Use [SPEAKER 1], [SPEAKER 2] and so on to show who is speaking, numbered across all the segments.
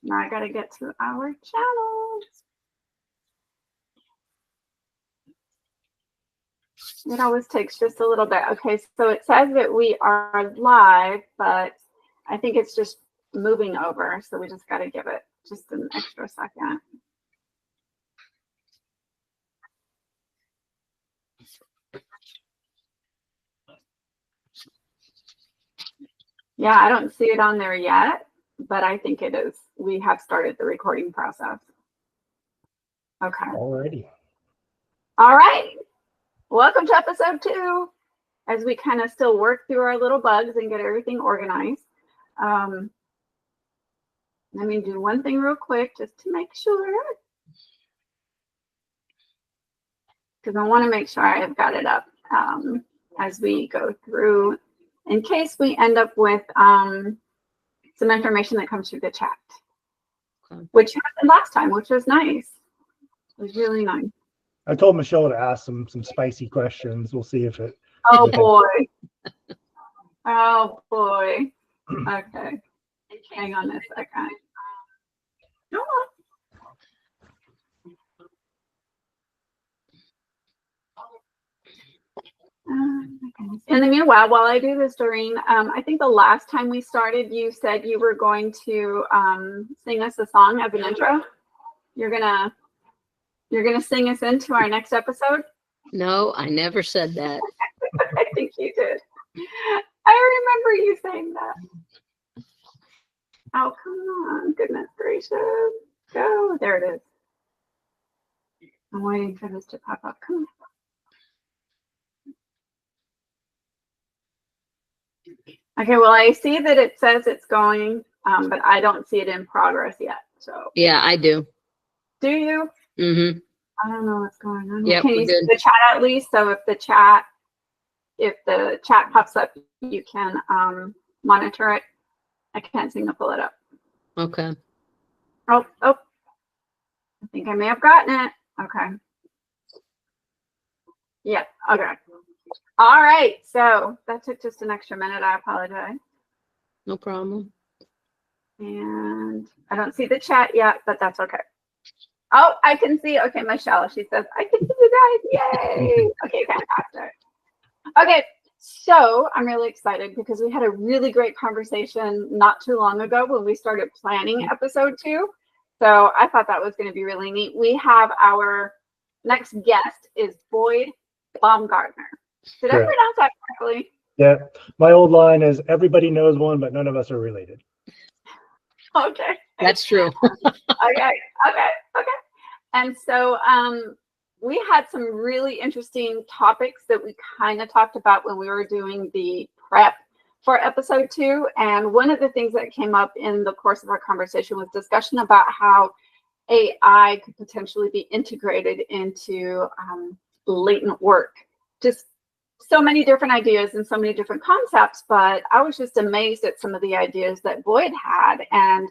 [SPEAKER 1] Now I got to get to our channels. It always takes just a little bit. Okay, so it says that we are live, but I think it's just moving over. So we just got to give it just an extra second. Yeah, I don't see it on there yet, but I think it is. We have started the recording process. Okay.
[SPEAKER 2] Alrighty.
[SPEAKER 1] All right. Welcome to episode 2, as we kind of still work through our little bugs and get everything organized. Let me do one thing real quick just to make sure, because I want to make sure I've got it up as we go through, in case we end up with some information that comes through the chat, which happened last time, which was nice. It was really nice.
[SPEAKER 2] I told Michelle to ask some spicy questions. We'll see if it.
[SPEAKER 1] Oh boy. Oh boy. Okay. Hang on a second. Come on. In the meanwhile, while I do this, Doreen, I think the last time we started, you said you were going to sing us a song as an intro. You're gonna sing us into our next episode.
[SPEAKER 3] No, I never said that.
[SPEAKER 1] I think you did. I remember you saying that. Oh, come on. Goodness gracious. Go. There it is. I'm waiting for this to pop up. Come on. Okay, well, I see that it says it's going, but I don't see it in progress yet. So
[SPEAKER 3] Yeah, I do.
[SPEAKER 1] Do you?
[SPEAKER 3] Mm-hmm.
[SPEAKER 1] I don't know what's going on.
[SPEAKER 3] Yep,
[SPEAKER 1] Can you
[SPEAKER 3] we're
[SPEAKER 1] see
[SPEAKER 3] good.
[SPEAKER 1] the chat at least? So if the chat pops up, you can monitor it. I can't seem to pull it up.
[SPEAKER 3] Okay.
[SPEAKER 1] Oh, I think I may have gotten it. Okay. Yeah, okay. All right, so that took just an extra minute. I apologize.
[SPEAKER 3] No problem.
[SPEAKER 1] And I don't see the chat yet, but that's okay. Oh, I can see. Okay, Michelle, she says, I can see you guys. Yay. Okay, fantastic. Okay, so I'm really excited because we had a really great conversation not too long ago when we started planning episode 2. So I thought that was going to be really neat. We have our next guest is Boyd Baumgartner. Did I pronounce that correctly?
[SPEAKER 2] Yeah. My old line is everybody knows one, but none of us are related.
[SPEAKER 1] Okay.
[SPEAKER 3] That's true.
[SPEAKER 1] Okay. And so we had some really interesting topics that we kind of talked about when we were doing the prep for episode 2. And one of the things that came up in the course of our conversation was discussion about how AI could potentially be integrated into latent work. Just so many different ideas and so many different concepts, but I was just amazed at some of the ideas that Boyd had. And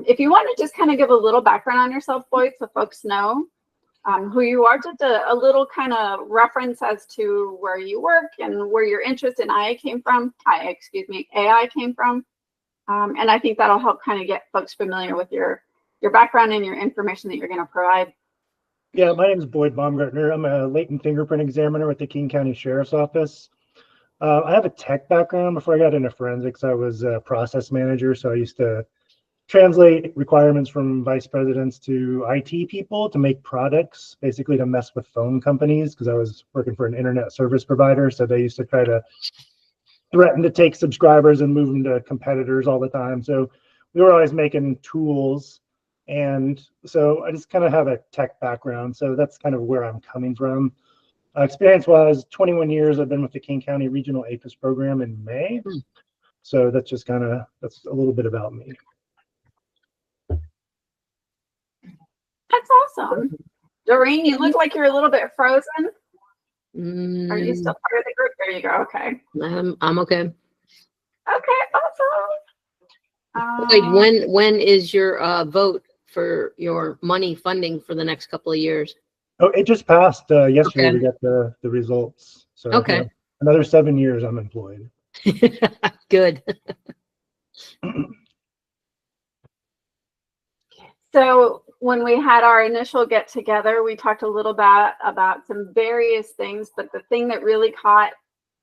[SPEAKER 1] if you want to just kind of give a little background on yourself, Boyd, so folks know who you are, just a little kind of reference as to where you work and where your interest in AI came from. And I think that'll help kind of get folks familiar with your background and your information that you're going to provide.
[SPEAKER 2] Yeah, my name is Boyd Baumgartner. I'm a latent fingerprint examiner with the King County Sheriff's Office. I have a tech background. Before I got into forensics, I was a process manager, so I used to translate requirements from vice presidents to IT people to make products, basically to mess with phone companies, because I was working for an internet service provider. So they used to try to threaten to take subscribers and move them to competitors all the time. So we were always making tools. And so I just kind of have a tech background. So that's kind of where I'm coming from. Experience-wise, 21 years I've been with the King County Regional APIS program in May. So that's just that's a little bit about me.
[SPEAKER 1] That's awesome. Doreen, you look like you're a little bit frozen. Are you still part of the group? There you go. Okay.
[SPEAKER 3] I'm okay.
[SPEAKER 1] Okay, awesome.
[SPEAKER 3] Wait, when is your vote for your money funding for the next couple of years?
[SPEAKER 2] Oh, it just passed yesterday.
[SPEAKER 3] Okay.
[SPEAKER 2] We got the results. So
[SPEAKER 3] Okay.
[SPEAKER 2] yeah, another 7 years I'm employed.
[SPEAKER 3] Good.
[SPEAKER 1] So when we had our initial get together, we talked a little bit about some various things, but the thing that really caught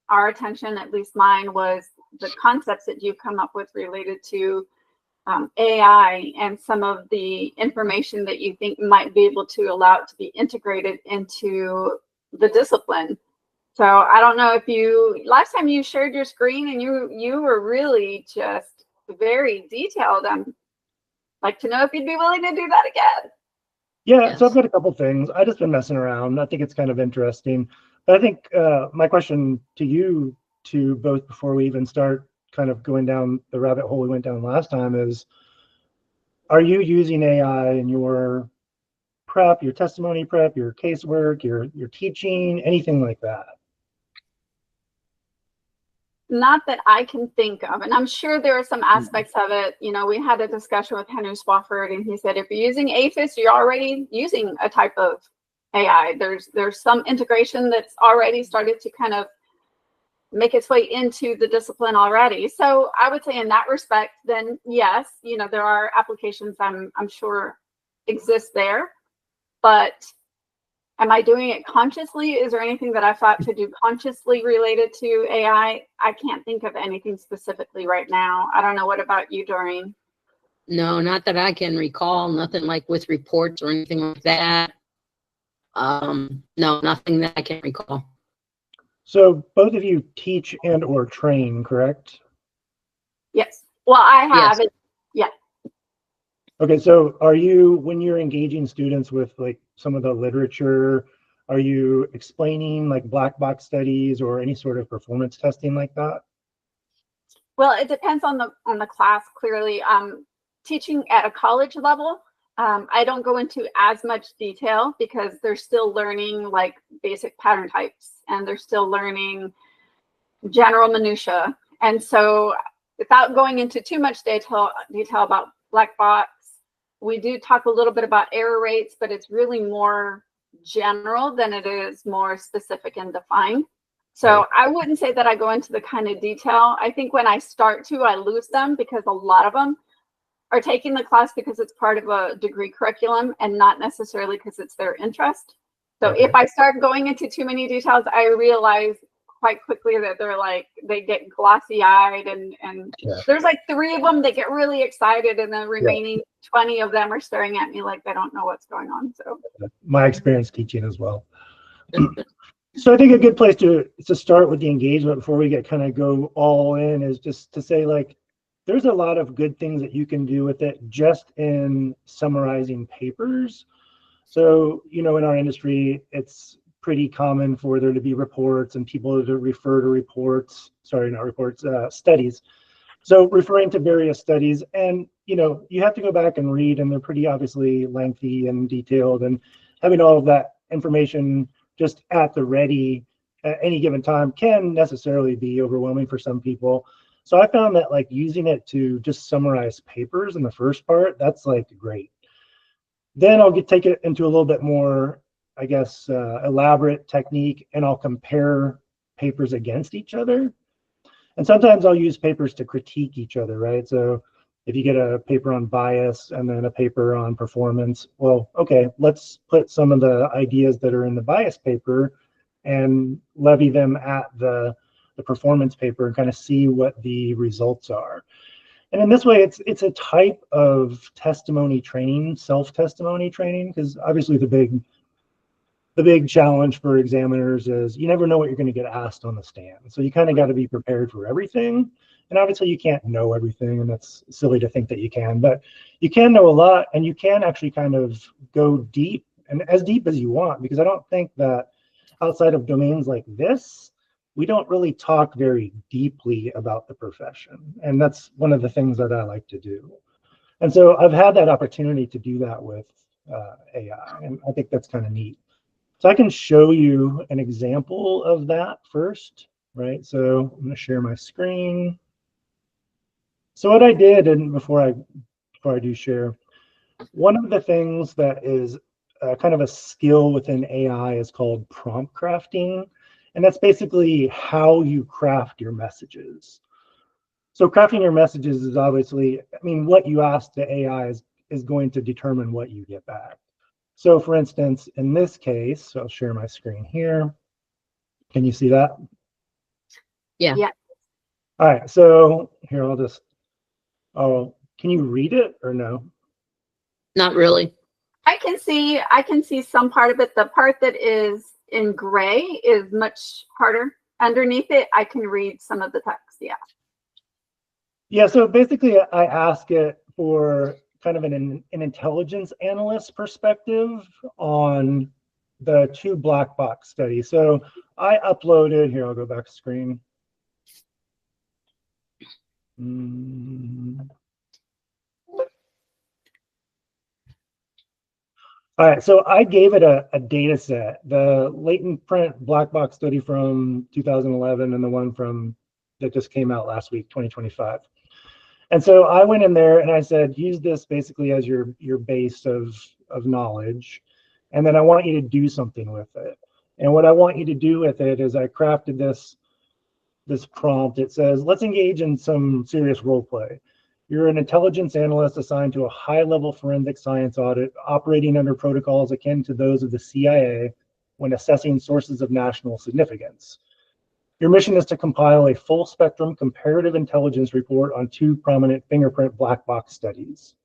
[SPEAKER 1] our attention, at least mine, was the concepts that you've come up with related to AI and some of the information that you think might be able to allow it to be integrated into the discipline. So I don't know if you, last time you shared your screen and you were really just very detailed. Like to know if you'd be willing to do that again.
[SPEAKER 2] Yeah,
[SPEAKER 3] Yes.
[SPEAKER 2] so I've got a couple things. I just been messing around. I think it's kind of interesting. But I think my question to you two both before we even start kind of going down the rabbit hole we went down last time is, are you using AI in your prep, your testimony prep, your casework, your teaching, anything like that?
[SPEAKER 1] Not that I can think of, and I'm sure there are some aspects of it. You know, we had a discussion with Henry Swafford, and he said if you're using APHIS, you're already using a type of AI. There's some integration that's already started to kind of make its way into the discipline already. So I would say in that respect, then yes, you know, there are applications I'm sure exist there, but am I doing it consciously? Is there anything that I thought to do consciously related to AI? I can't think of anything specifically right now. I don't know. What about you, Doreen?
[SPEAKER 3] No, not that I can recall. Nothing like with reports or anything like that. No, nothing that I can recall.
[SPEAKER 2] So both of you teach and or train, correct?
[SPEAKER 1] Yes. Well, I have
[SPEAKER 3] Yes.
[SPEAKER 1] it. Yeah.
[SPEAKER 2] Okay, so are you, when you're engaging students with like some of the literature, are you explaining like black box studies or any sort of performance testing like that?
[SPEAKER 1] Well, it depends on the class. Clearly, teaching at a college level, I don't go into as much detail because they're still learning like basic pattern types and they're still learning general minutia. And so, without going into too much detail about black box, we do talk a little bit about error rates, but it's really more general than it is more specific and defined. So I wouldn't say that I go into the kind of detail. I think when I start to, I lose them because a lot of them are taking the class because it's part of a degree curriculum and not necessarily because it's their interest. So if I start going into too many details, I realize quite quickly that they're like, they get glossy eyed and there's like 3 of them that get really excited and the remaining 20 of them are staring at me like they don't know what's going on. So
[SPEAKER 2] my experience teaching as well. So I think a good place to start with the engagement before we get kind of go all in is just to say like, there's a lot of good things that you can do with it just in summarizing papers. So, you know, in our industry, it's pretty common for there to be reports and people to refer to reports, sorry, not reports, studies. So referring to various studies, and, you know, you have to go back and read, and they're pretty obviously lengthy and detailed, and having all of that information just at the ready at any given time can necessarily be overwhelming for some people. So I found that like using it to just summarize papers in the first part, that's like great. Then I'll take it into a little bit more, I guess, elaborate technique, and I'll compare papers against each other. And sometimes I'll use papers to critique each other, right? So if you get a paper on bias and then a paper on performance, well, okay, let's put some of the ideas that are in the bias paper and levy them at the performance paper and kind of see what the results are. And in this way, it's a type of testimony training, self-testimony training, because obviously the big challenge for examiners is you never know what you're going to get asked on the stand. So you kind of got to be prepared for everything. And obviously you can't know everything, and that's silly to think that you can, but you can know a lot, and you can actually kind of go deep, and as deep as you want, because I don't think that outside of domains like this, we don't really talk very deeply about the profession. And that's one of the things that I like to do. And so I've had that opportunity to do that with AI, and I think that's kind of neat. So I can show you an example of that first, right? So I'm going to share my screen. So what I did, and before I do share, one of the things that is kind of a skill within AI is called prompt crafting. And that's basically how you craft your messages. So crafting your messages is obviously, I mean, what you ask the AI is going to determine what you get back. So for instance, in this case, I'll share my screen here. Can you see that?
[SPEAKER 3] Yeah.
[SPEAKER 1] Yeah.
[SPEAKER 2] All right, so here can you read it or no?
[SPEAKER 3] Not really.
[SPEAKER 1] I can see some part of it. The part that is in gray is much harder. Underneath it, I can read some of the text. Yeah.
[SPEAKER 2] Yeah, so basically I ask it for kind of an intelligence analyst perspective on the 2 black box studies. So I uploaded, here, I'll go back to screen. All right, so I gave it a data set, the latent print black box study from 2011 and the one that just came out last week, 2025. And so I went in there and I said, use this basically as your base of knowledge. And then I want you to do something with it. And what I want you to do with it is I crafted this prompt. It says, let's engage in some serious role play. You're an intelligence analyst assigned to a high-level forensic science audit operating under protocols akin to those of the CIA when assessing sources of national significance. Your mission is to compile a full-spectrum comparative intelligence report on 2 prominent fingerprint black box studies.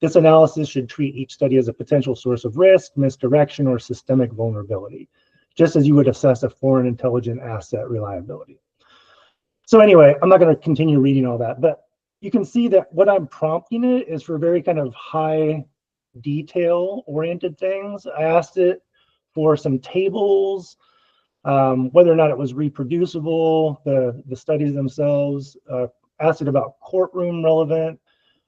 [SPEAKER 2] This analysis should treat each study as a potential source of risk, misdirection, or systemic vulnerability, just as you would assess a foreign intelligence asset reliability. So anyway, I'm not going to continue reading all that, but you can see that what I'm prompting it is for very kind of high detail-oriented things. I asked it for some tables, whether or not it was reproducible, the studies themselves, asked it about courtroom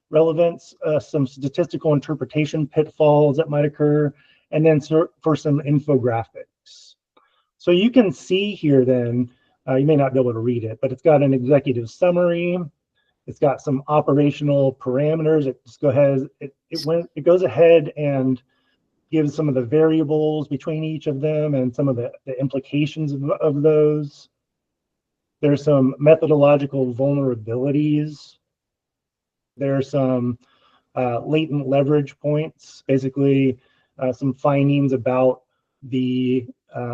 [SPEAKER 2] relevance, some statistical interpretation pitfalls that might occur, and then for some infographics. So you can see here then, you may not be able to read it, but it's got an executive summary. It's got some operational parameters. It goes ahead and gives some of the variables between each of them and some of the implications of those. There's some methodological vulnerabilities. There's some latent leverage points, basically some findings about the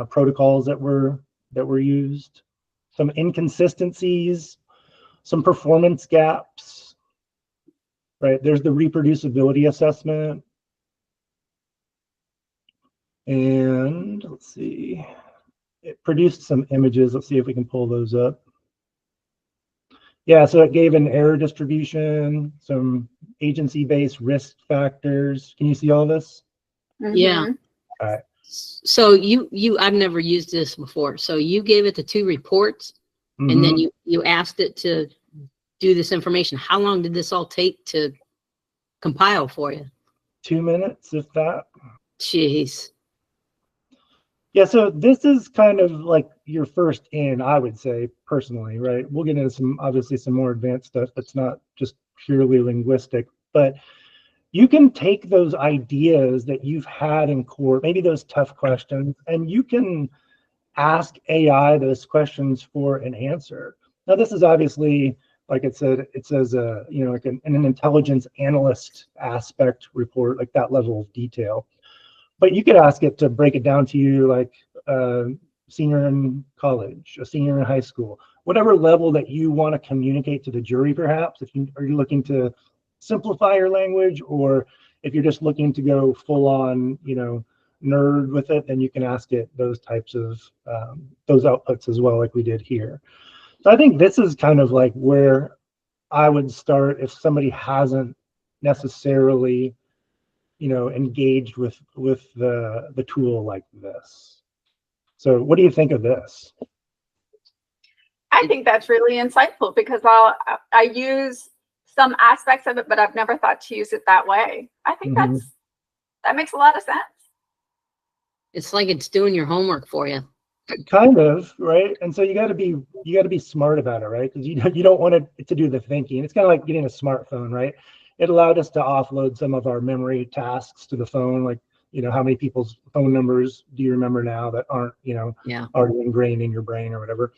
[SPEAKER 2] protocols that were used, some inconsistencies, some performance gaps, right? There's the reproducibility assessment. And let's see, it produced some images. Let's see if we can pull those up. Yeah, so it gave an error distribution, some agency-based risk factors. Can you see all this?
[SPEAKER 1] Mm-hmm.
[SPEAKER 3] Yeah.
[SPEAKER 2] All right.
[SPEAKER 3] So I've never used this before. So you gave it the 2 reports, and then you asked it to do this information. How long did this all take to compile for you?
[SPEAKER 2] 2 minutes, if that.
[SPEAKER 3] Jeez.
[SPEAKER 2] Yeah, so this is kind of like your first in, I would say, personally, right? We'll get into obviously some more advanced stuff that's not just purely linguistic, but you can take those ideas that you've had in court, maybe those tough questions, and you can ask AI those questions for an answer. Now, this is obviously, like it says, like an intelligence analyst aspect report, like that level of detail. But you could ask it to break it down to you like a senior in college, a senior in high school, whatever level that you want to communicate to the jury, perhaps. Are you looking to simplify your language, or if you're just looking to go full on, nerd with it, then you can ask it those types of those outputs as well, like we did here. So I think this is kind of like where I would start if somebody hasn't necessarily engaged with the tool like this. So what do you think of this?
[SPEAKER 1] I think that's really insightful because I use some aspects of it, but I've never thought to use it that way. I think that makes a lot of sense.
[SPEAKER 3] It's like it's doing your homework for you.
[SPEAKER 2] Kind of, right? And so you got to be smart about it, right? Because you don't want it to do the thinking. It's kind of like getting a smartphone, right? It allowed us to offload some of our memory tasks to the phone, like how many people's phone numbers do you remember now that aren't already ingrained in your brain or whatever.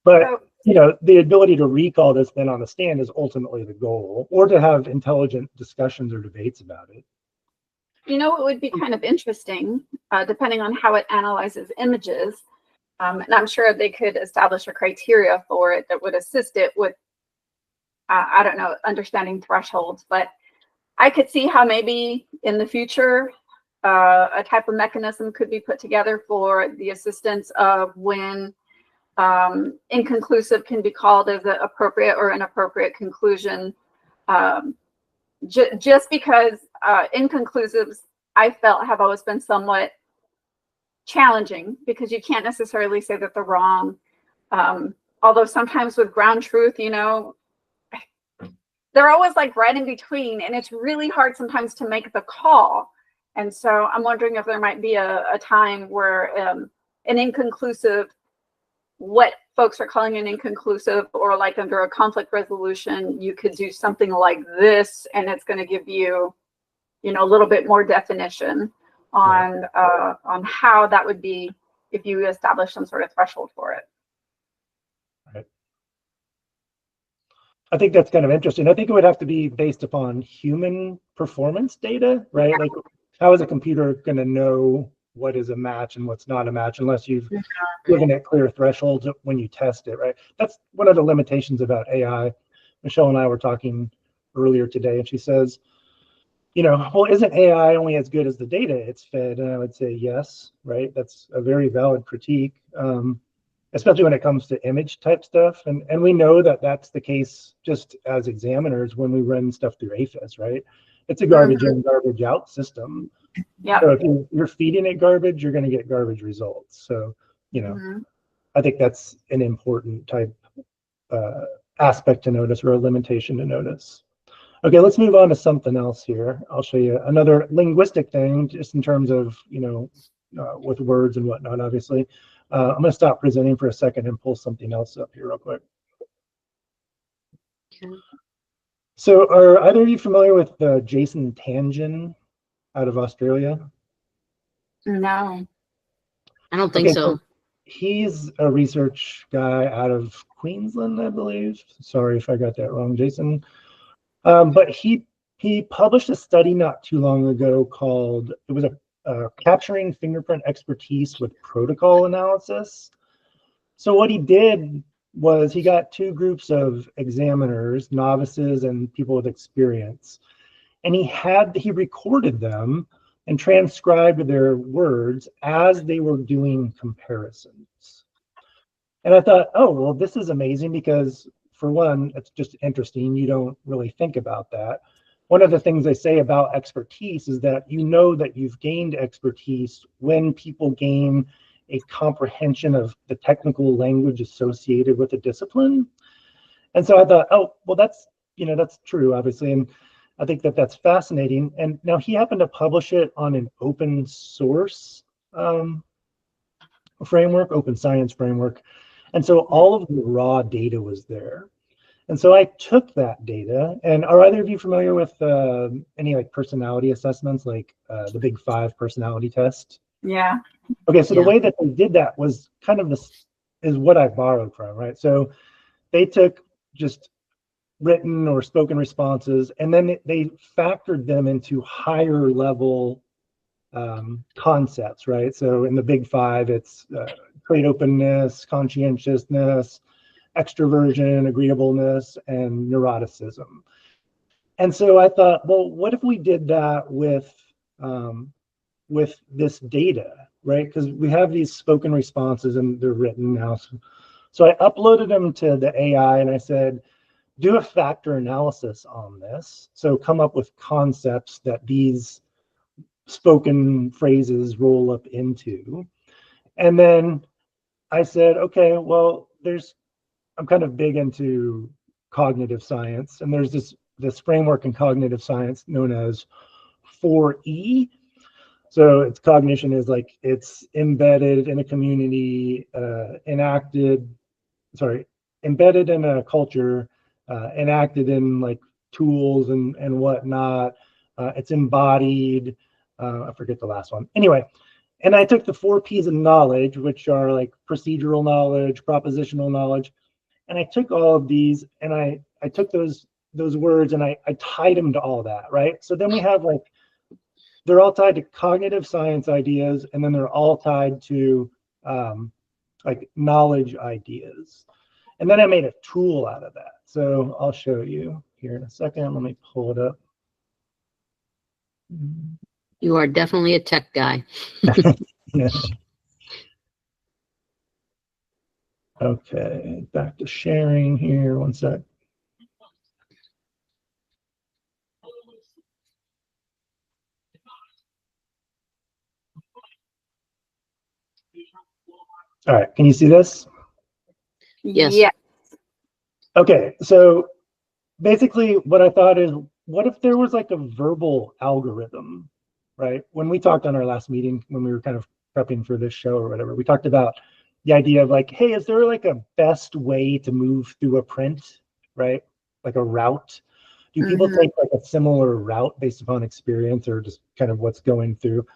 [SPEAKER 2] But you know, the ability to recall this then on the stand is ultimately the goal, or to have intelligent discussions or debates about it.
[SPEAKER 1] You know, it would be kind of interesting, depending on how it analyzes images. And I'm sure they could establish a criteria for it that would assist it with, I don't know, understanding thresholds. But I could see how maybe in the future, a type of mechanism could be put together for the assistance of when inconclusive can be called as an appropriate or inappropriate conclusion. Just because inconclusives, I felt, have always been somewhat challenging, because you can't necessarily say that they're wrong. Although sometimes with ground truth, you know, they're always like right in between, and it's really hard sometimes to make the call. And so I'm wondering if there might be a time where an inconclusive, what folks are calling an inconclusive, or like under a conflict resolution, you could do something like this, and it's going to give you, you know, a little bit more definition on how that would be if you establish some sort of threshold for it.
[SPEAKER 2] Right. I think that's kind of interesting. I think it would have to be based upon human performance data, right? Like, how is a computer going to know what is a match and what's not a match unless you've given it clear thresholds when you test it, right? That's one of the limitations about AI. Michelle and I were talking earlier today, and she says, you know, well, isn't AI only as good as the data it's fed? And I would say yes, right? That's a very valid critique, especially when it comes to image type stuff. And we know that that's the case just as examiners when we run stuff through APHIS, right? It's a garbage in, garbage out system.
[SPEAKER 1] Yeah.
[SPEAKER 2] So if you're feeding it garbage, you're going to get garbage results. So, you know, I think that's an important type aspect to notice, or a limitation to notice. Okay, let's move on to something else here. I'll show you another linguistic thing, just in terms of, you know, with words and whatnot, obviously. I'm going to stop presenting for a second and pull something else up here real quick.
[SPEAKER 3] Okay.
[SPEAKER 2] So are either of you familiar with Jason Tangen out of Australia?
[SPEAKER 1] No.
[SPEAKER 3] I don't think so.
[SPEAKER 2] He's a research guy out of Queensland, I believe. Sorry if I got that wrong, Jason. But he published a study not too long ago called, it was a capturing fingerprint expertise with protocol analysis. So what he did was he got two groups of examiners, novices and people with experience, and he recorded them and transcribed their words as they were doing comparisons. And I thought, oh, well, this is amazing, because for one, it's just interesting. You don't really think about that. One of the things they say about expertise is that you know that you've gained expertise when people gain a comprehension of the technical language associated with a discipline. And so I thought, oh, well, that's true, obviously. And I think that that's fascinating. And now he happened to publish it on an open source framework, open science framework. And so all of the raw data was there. And so I took that data, and are either of you familiar with any like personality assessments, like the Big 5 personality test?
[SPEAKER 1] Yeah.
[SPEAKER 2] Okay, so the way that they did that was kind of this is what I borrowed from, right? So they took just written or spoken responses, and then they factored them into higher level concepts, right? So in the Big 5, it's trade openness, conscientiousness, extroversion, agreeableness, and neuroticism. And so I thought, well, what if we did that with this data, right? Because we have these spoken responses and they're written now. So I uploaded them to the AI and I said, do a factor analysis on this. So come up with concepts that these spoken phrases roll up into. And then I said, okay, well, I'm kind of big into cognitive science, and there's this framework in cognitive science known as 4E. So its cognition is like it's embedded in a community, embedded in a culture, enacted in like tools and whatnot. It's embodied. I forget the last one. Anyway, and I took the 4 P's of knowledge, which are like procedural knowledge, propositional knowledge, And I took all of these and I took those words and I tied them to all that, right? So then we have like, they're all tied to cognitive science ideas, and then they're all tied to like knowledge ideas. And then I made a tool out of that. So I'll show you here in a second. Let me pull it up.
[SPEAKER 3] You are definitely a tech guy.
[SPEAKER 2] Yeah. Okay, back to sharing here. One sec. All right, can you see this?
[SPEAKER 3] Yes.
[SPEAKER 1] Yeah.
[SPEAKER 2] Okay, so basically what I thought is, what if there was like a verbal algorithm, right? When we talked on our last meeting, when we were kind of prepping for this show or whatever, we talked about the idea of like, hey, is there like a best way to move through a print, right? Like a route? Do people take like a similar route based upon experience or just kind of what's going through?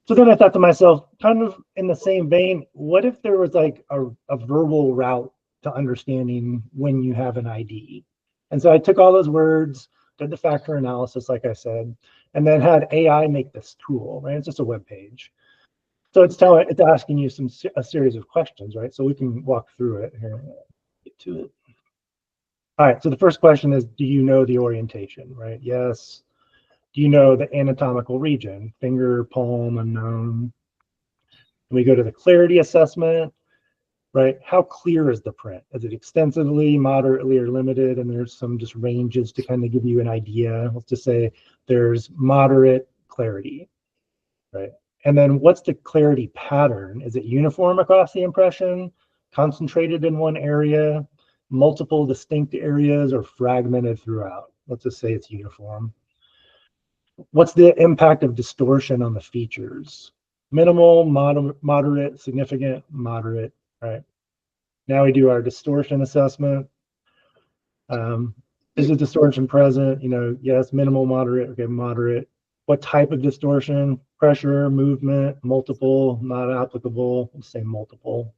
[SPEAKER 2] So then I thought to myself, kind of in the same vein, what if there was like a verbal route to understanding when you have an ID? And so I took all those words, did the factor analysis, like I said, and then had AI make this tool, right? It's just a web page. So it's asking you a series of questions, right? So we can walk through it here. Get to it. All right, so the first question is, do you know the orientation, right? Yes. Do you know the anatomical region? Finger, palm, unknown. We go to the clarity assessment, right? How clear is the print? Is it extensively, moderately, or limited? And there's some just ranges to kind of give you an idea. Let's just say there's moderate clarity, right? And then what's the clarity pattern? Is it uniform across the impression, concentrated in one area, multiple distinct areas, or fragmented throughout? Let's just say it's uniform. What's the impact of distortion on the features? Minimal, moderate, significant, moderate, right? Now we do our distortion assessment. Is the distortion present? You know, yes, minimal, moderate, okay, moderate. What type of distortion? Pressure, movement, multiple, not applicable, we'll say multiple.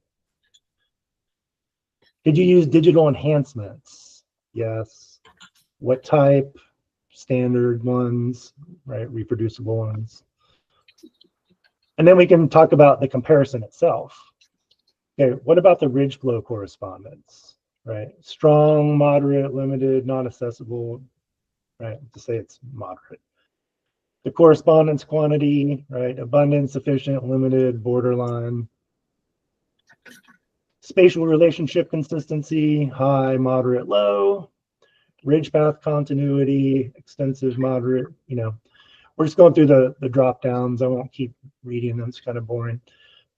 [SPEAKER 2] Did you use digital enhancements? Yes. What type? Standard ones, right? Reproducible ones. And then we can talk about the comparison itself. Okay, what about the ridge flow correspondence, right? Strong, moderate, limited, not accessible, right? To say it's moderate. The correspondence quantity, right? Abundant, sufficient, limited, borderline. Spatial relationship consistency, high, moderate, low. Ridge path continuity, extensive, moderate, you know. We're just going through the drop downs. I won't keep reading them, it's kind of boring.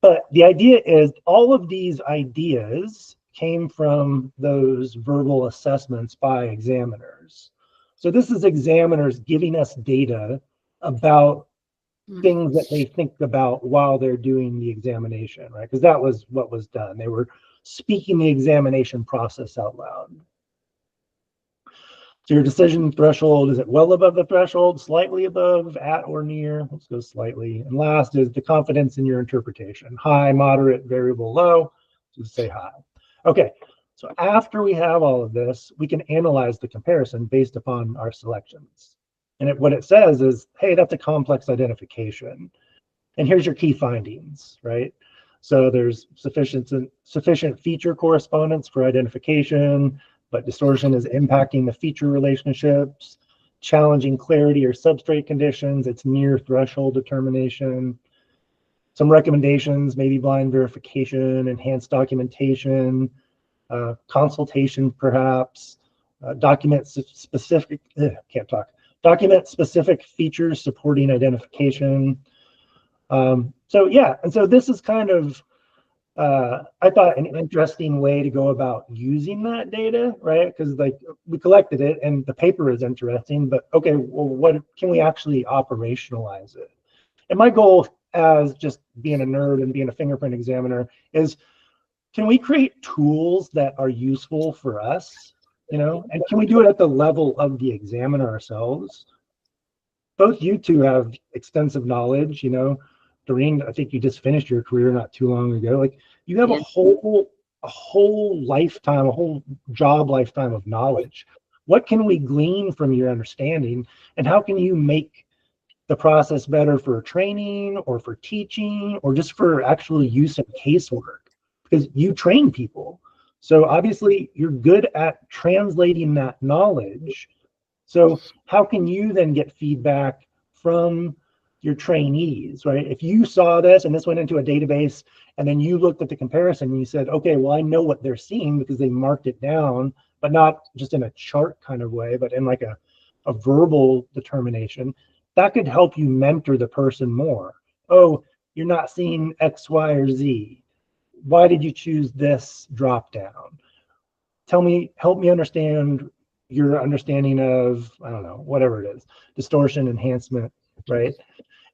[SPEAKER 2] But the idea is all of these ideas came from those verbal assessments by examiners. So this is examiners giving us data about things that they think about while they're doing the examination, right? Because that was what was done. They were speaking the examination process out loud. So your decision threshold, is it well above the threshold, slightly above, at or near? Let's go slightly. And last is the confidence in your interpretation. High, moderate, variable, low. Just say high. Okay, so after we have all of this, we can analyze the comparison based upon our selections. And what it says is, hey, that's a complex identification. And here's your key findings, right? So there's sufficient feature correspondence for identification, but distortion is impacting the feature relationships, challenging clarity or substrate conditions, it's near threshold determination. Some recommendations, maybe blind verification, enhanced documentation, consultation perhaps, document specific features supporting identification. So yeah, and so this is kind of, I thought an interesting way to go about using that data, right? Because like we collected it and the paper is interesting, but okay, well, what can we actually operationalize it? And my goal as just being a nerd and being a fingerprint examiner is, can we create tools that are useful for us, you know? And can we do it at the level of the examiner ourselves? Both you two have extensive knowledge, you know. Doreen, I think you just finished your career not too long ago. Like you have a whole a whole lifetime, a whole job lifetime of knowledge. What can we glean from your understanding, and how can you make the process better for training or for teaching or just for actual use in casework? Because you train people. So obviously you're good at translating that knowledge. So how can you then get feedback from your trainees, right? If you saw this and this went into a database and then you looked at the comparison and you said, okay, well, I know what they're seeing because they marked it down, but not just in a chart kind of way, but in like a verbal determination, that could help you mentor the person more. Oh, you're not seeing X, Y, or Z. Why did you choose this drop down? Help me understand your understanding of, I don't know, whatever it is, distortion, enhancement, right?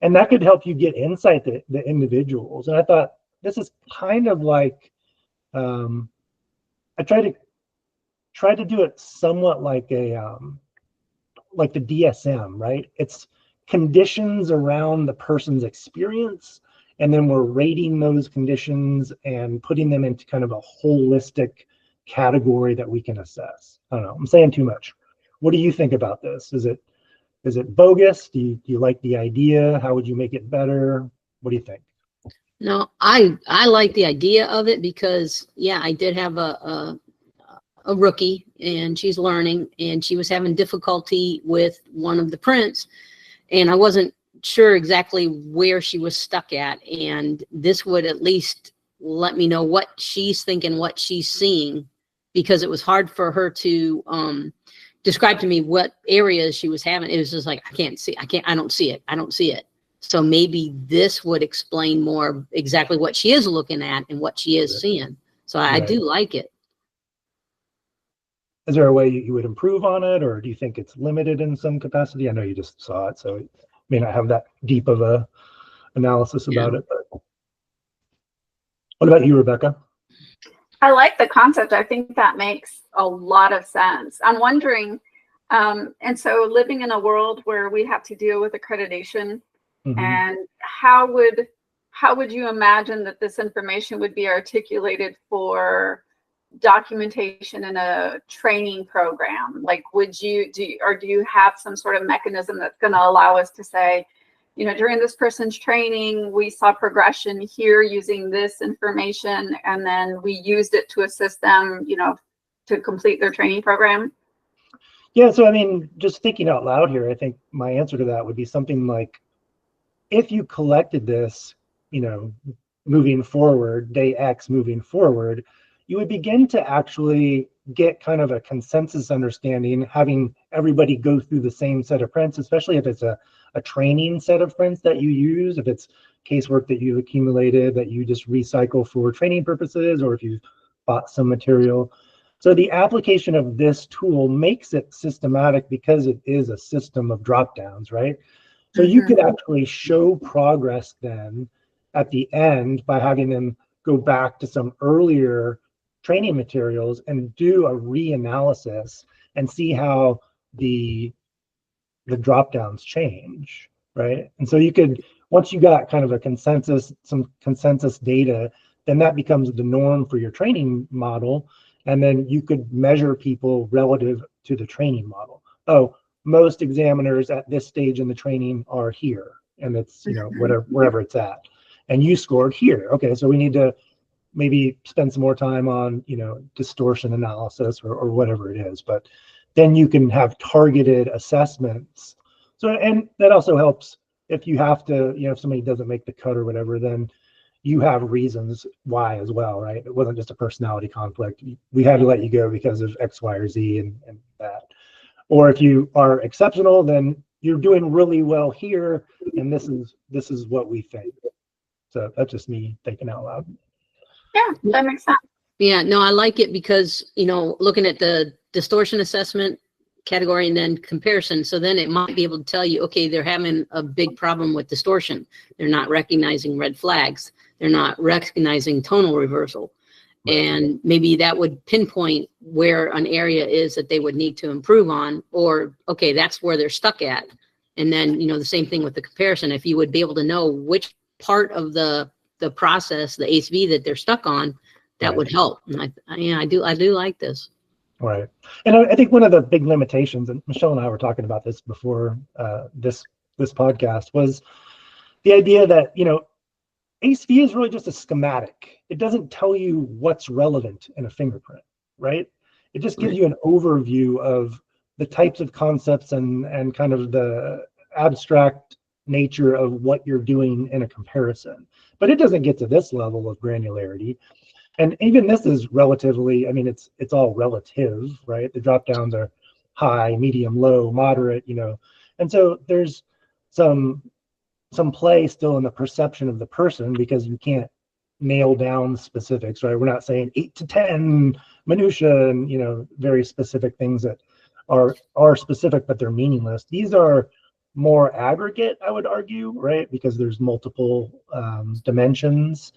[SPEAKER 2] And that could help you get insight to the individuals. And I thought this is kind of like, I try to do it somewhat like like the DSM, right? It's conditions around the person's experience, and then we're rating those conditions and putting them into kind of a holistic category that we can assess. I don't know, I'm saying too much. What do you think about this? Is it bogus? Do you like the idea? How would you make it better? What do you think?
[SPEAKER 3] No, I like the idea of it because, yeah, I did have a rookie, and she's learning, and she was having difficulty with one of the prints, and I wasn't sure exactly where she was stuck at, and this would at least let me know what she's thinking, what she's seeing, because it was hard for her to describe to me what areas she was having. It was just like, I don't see it. So maybe this would explain more exactly what she is looking at and what she is seeing. So I do like it.
[SPEAKER 2] Is there a way you would improve on it, or do you think it's limited in some capacity? I know you just saw it, so you may not have that deep of a analysis about it. But what about you, Rebecca?
[SPEAKER 1] I like the concept. I think that makes a lot of sense. I'm wondering, and so living in a world where we have to deal with accreditation, and how would you imagine that this information would be articulated for documentation in a training program? Like, do you have some sort of mechanism that's going to allow us to say, you know, during this person's training, we saw progression here using this information, and then we used it to assist them, you know, to complete their training program?
[SPEAKER 2] Yeah, so I mean, just thinking out loud here, I think my answer to that would be something like, if you collected this, you know, moving forward, day X moving forward, you would begin to actually get kind of a consensus understanding, having everybody go through the same set of prints, especially if it's a training set of prints that you use, if it's casework that you've accumulated that you just recycle for training purposes, or if you've bought some material. So the application of this tool makes it systematic because it is a system of drop downs, right? So you could actually show progress then at the end by having them go back to some earlier training materials and do a reanalysis and see how the drop downs change, right? And so you could, once you got kind of a consensus, some consensus data, then that becomes the norm for your training model. And then you could measure people relative to the training model. Oh, most examiners at this stage in the training are here, and it's, you know, wherever it's at, and you scored here. Okay, so we need to maybe spend some more time on, you know, distortion analysis or whatever it is. But then you can have targeted assessments. So, and that also helps if you have to, you know, if somebody doesn't make the cut or whatever, then you have reasons why as well, right? It wasn't just a personality conflict. We had to let you go because of X, Y, or Z and that. Or if you are exceptional, then you're doing really well here, and this is what we think. So that's just me thinking out loud.
[SPEAKER 1] Yeah, that makes sense.
[SPEAKER 3] Yeah, no, I like it because, you know, looking at the distortion assessment category and then comparison, so then it might be able to tell you, okay, they're having a big problem with distortion. They're not recognizing red flags. They're not recognizing tonal reversal. And maybe that would pinpoint where an area is that they would need to improve on, or, okay, that's where they're stuck at. And then, you know, the same thing with the comparison. If you would be able to know which part of the process, the ACV that they're stuck on, that would help. And I do like this.
[SPEAKER 2] Right. And I think one of the big limitations, and Michelle and I were talking about this before this podcast, was the idea that, ACE-V is really just a schematic. It doesn't tell you what's relevant in a fingerprint, right? It just gives you an overview of the types of concepts and kind of the abstract nature of what you're doing in a comparison. But it doesn't get to this level of granularity. And even this is relatively, I mean, it's all relative, right? The drop downs are high, medium, low, moderate, and so there's some play still in the perception of the person, because you can't nail down specifics, right? We're not saying 8 to 10 minutia and very specific things that are specific, but they're meaningless. These are more aggregate, I would argue, right? Because there's multiple dimensions.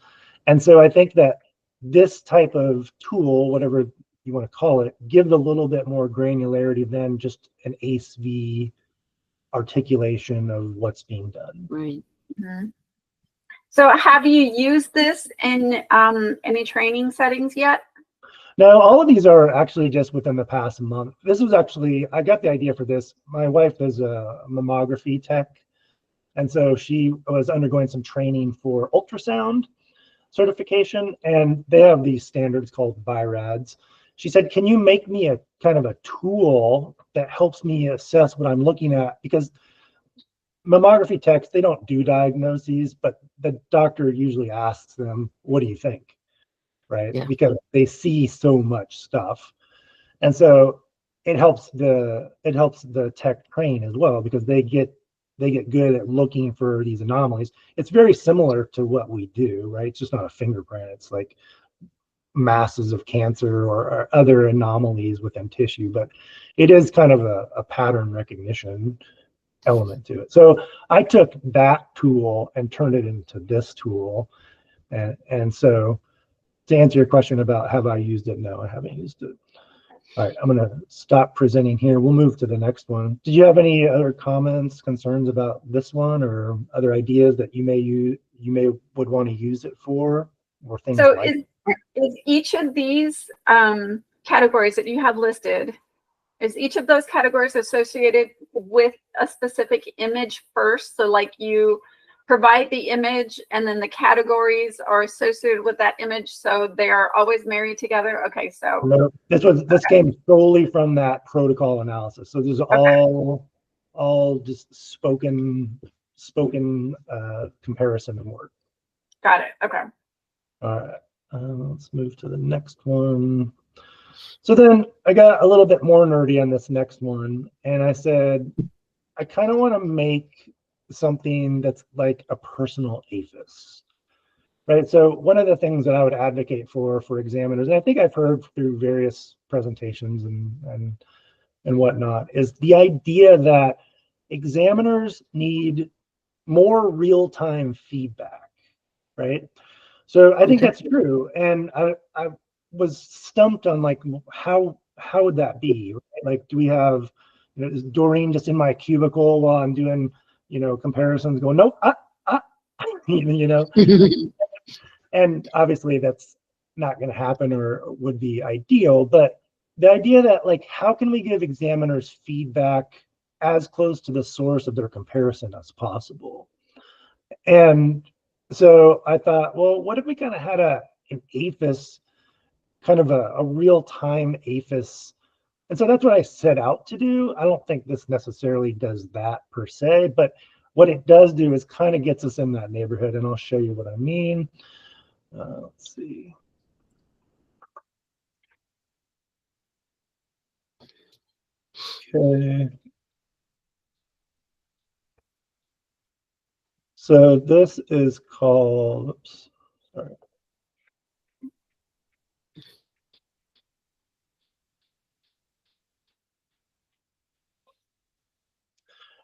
[SPEAKER 2] And so I think that this type of tool, whatever you want to call it, gives a little bit more granularity than just an ACE-V articulation of what's being done.
[SPEAKER 3] Right.
[SPEAKER 1] Mm-hmm. So have you used this in any training settings yet?
[SPEAKER 2] No, all of these are actually just within the past month. This was actually, I got the idea for this. My wife is a mammography tech, and so she was undergoing some training for ultrasound certification, and they have these standards called BIRADS. She said, can you make me a kind of a tool that helps me assess what I'm looking at? Because mammography techs, they don't do diagnoses, but the doctor usually asks them, what do you think? Right?
[SPEAKER 3] Yeah.
[SPEAKER 2] Because they see so much stuff. And so it helps the tech train as well, because they get good at looking for these anomalies. It's very similar to what we do, right? It's just not a fingerprint. It's like masses of cancer or other anomalies within tissue, but it is kind of a pattern recognition element to it. So I took that tool and turned it into this tool. And so to answer your question about have I used it, no, I haven't used it. All right, I'm going to stop presenting here. We'll move to the next one. Did you have any other comments, concerns about this one, or other ideas that you may would want to use it for, or things
[SPEAKER 1] So
[SPEAKER 2] like?
[SPEAKER 1] Is each of these categories that you have listed, is each of those categories associated with a specific image first? So like you provide the image and then the categories are associated with that image, so they are always married together? Okay, so
[SPEAKER 2] No, this came solely from that protocol analysis. So this is all just spoken comparison and work.
[SPEAKER 1] got it. Okay.
[SPEAKER 2] All right, let's move to the next one. So then I got a little bit more nerdy on this next one, and I said, I kind of want to make something that's like a personal APHIS, right? So one of the things that I would advocate for examiners, and I think I've heard through various presentations and whatnot, is the idea that examiners need more real-time feedback, right? So I think that's true, and I was stumped on like how would that be, right? Like, do we have, is Doreen just in my cubicle while I'm doing comparisons going, nope, and obviously that's not going to happen or would be ideal, but the idea that like, how can we give examiners feedback as close to the source of their comparison as possible? And so I thought, well, what if we kind of had an APHIS, kind of a real-time APHIS? And so that's what I set out to do. I don't think this necessarily does that per se, but what it does do is kind of gets us in that neighborhood, and I'll show you what I mean. Let's see. Okay. So this is called, oops, sorry.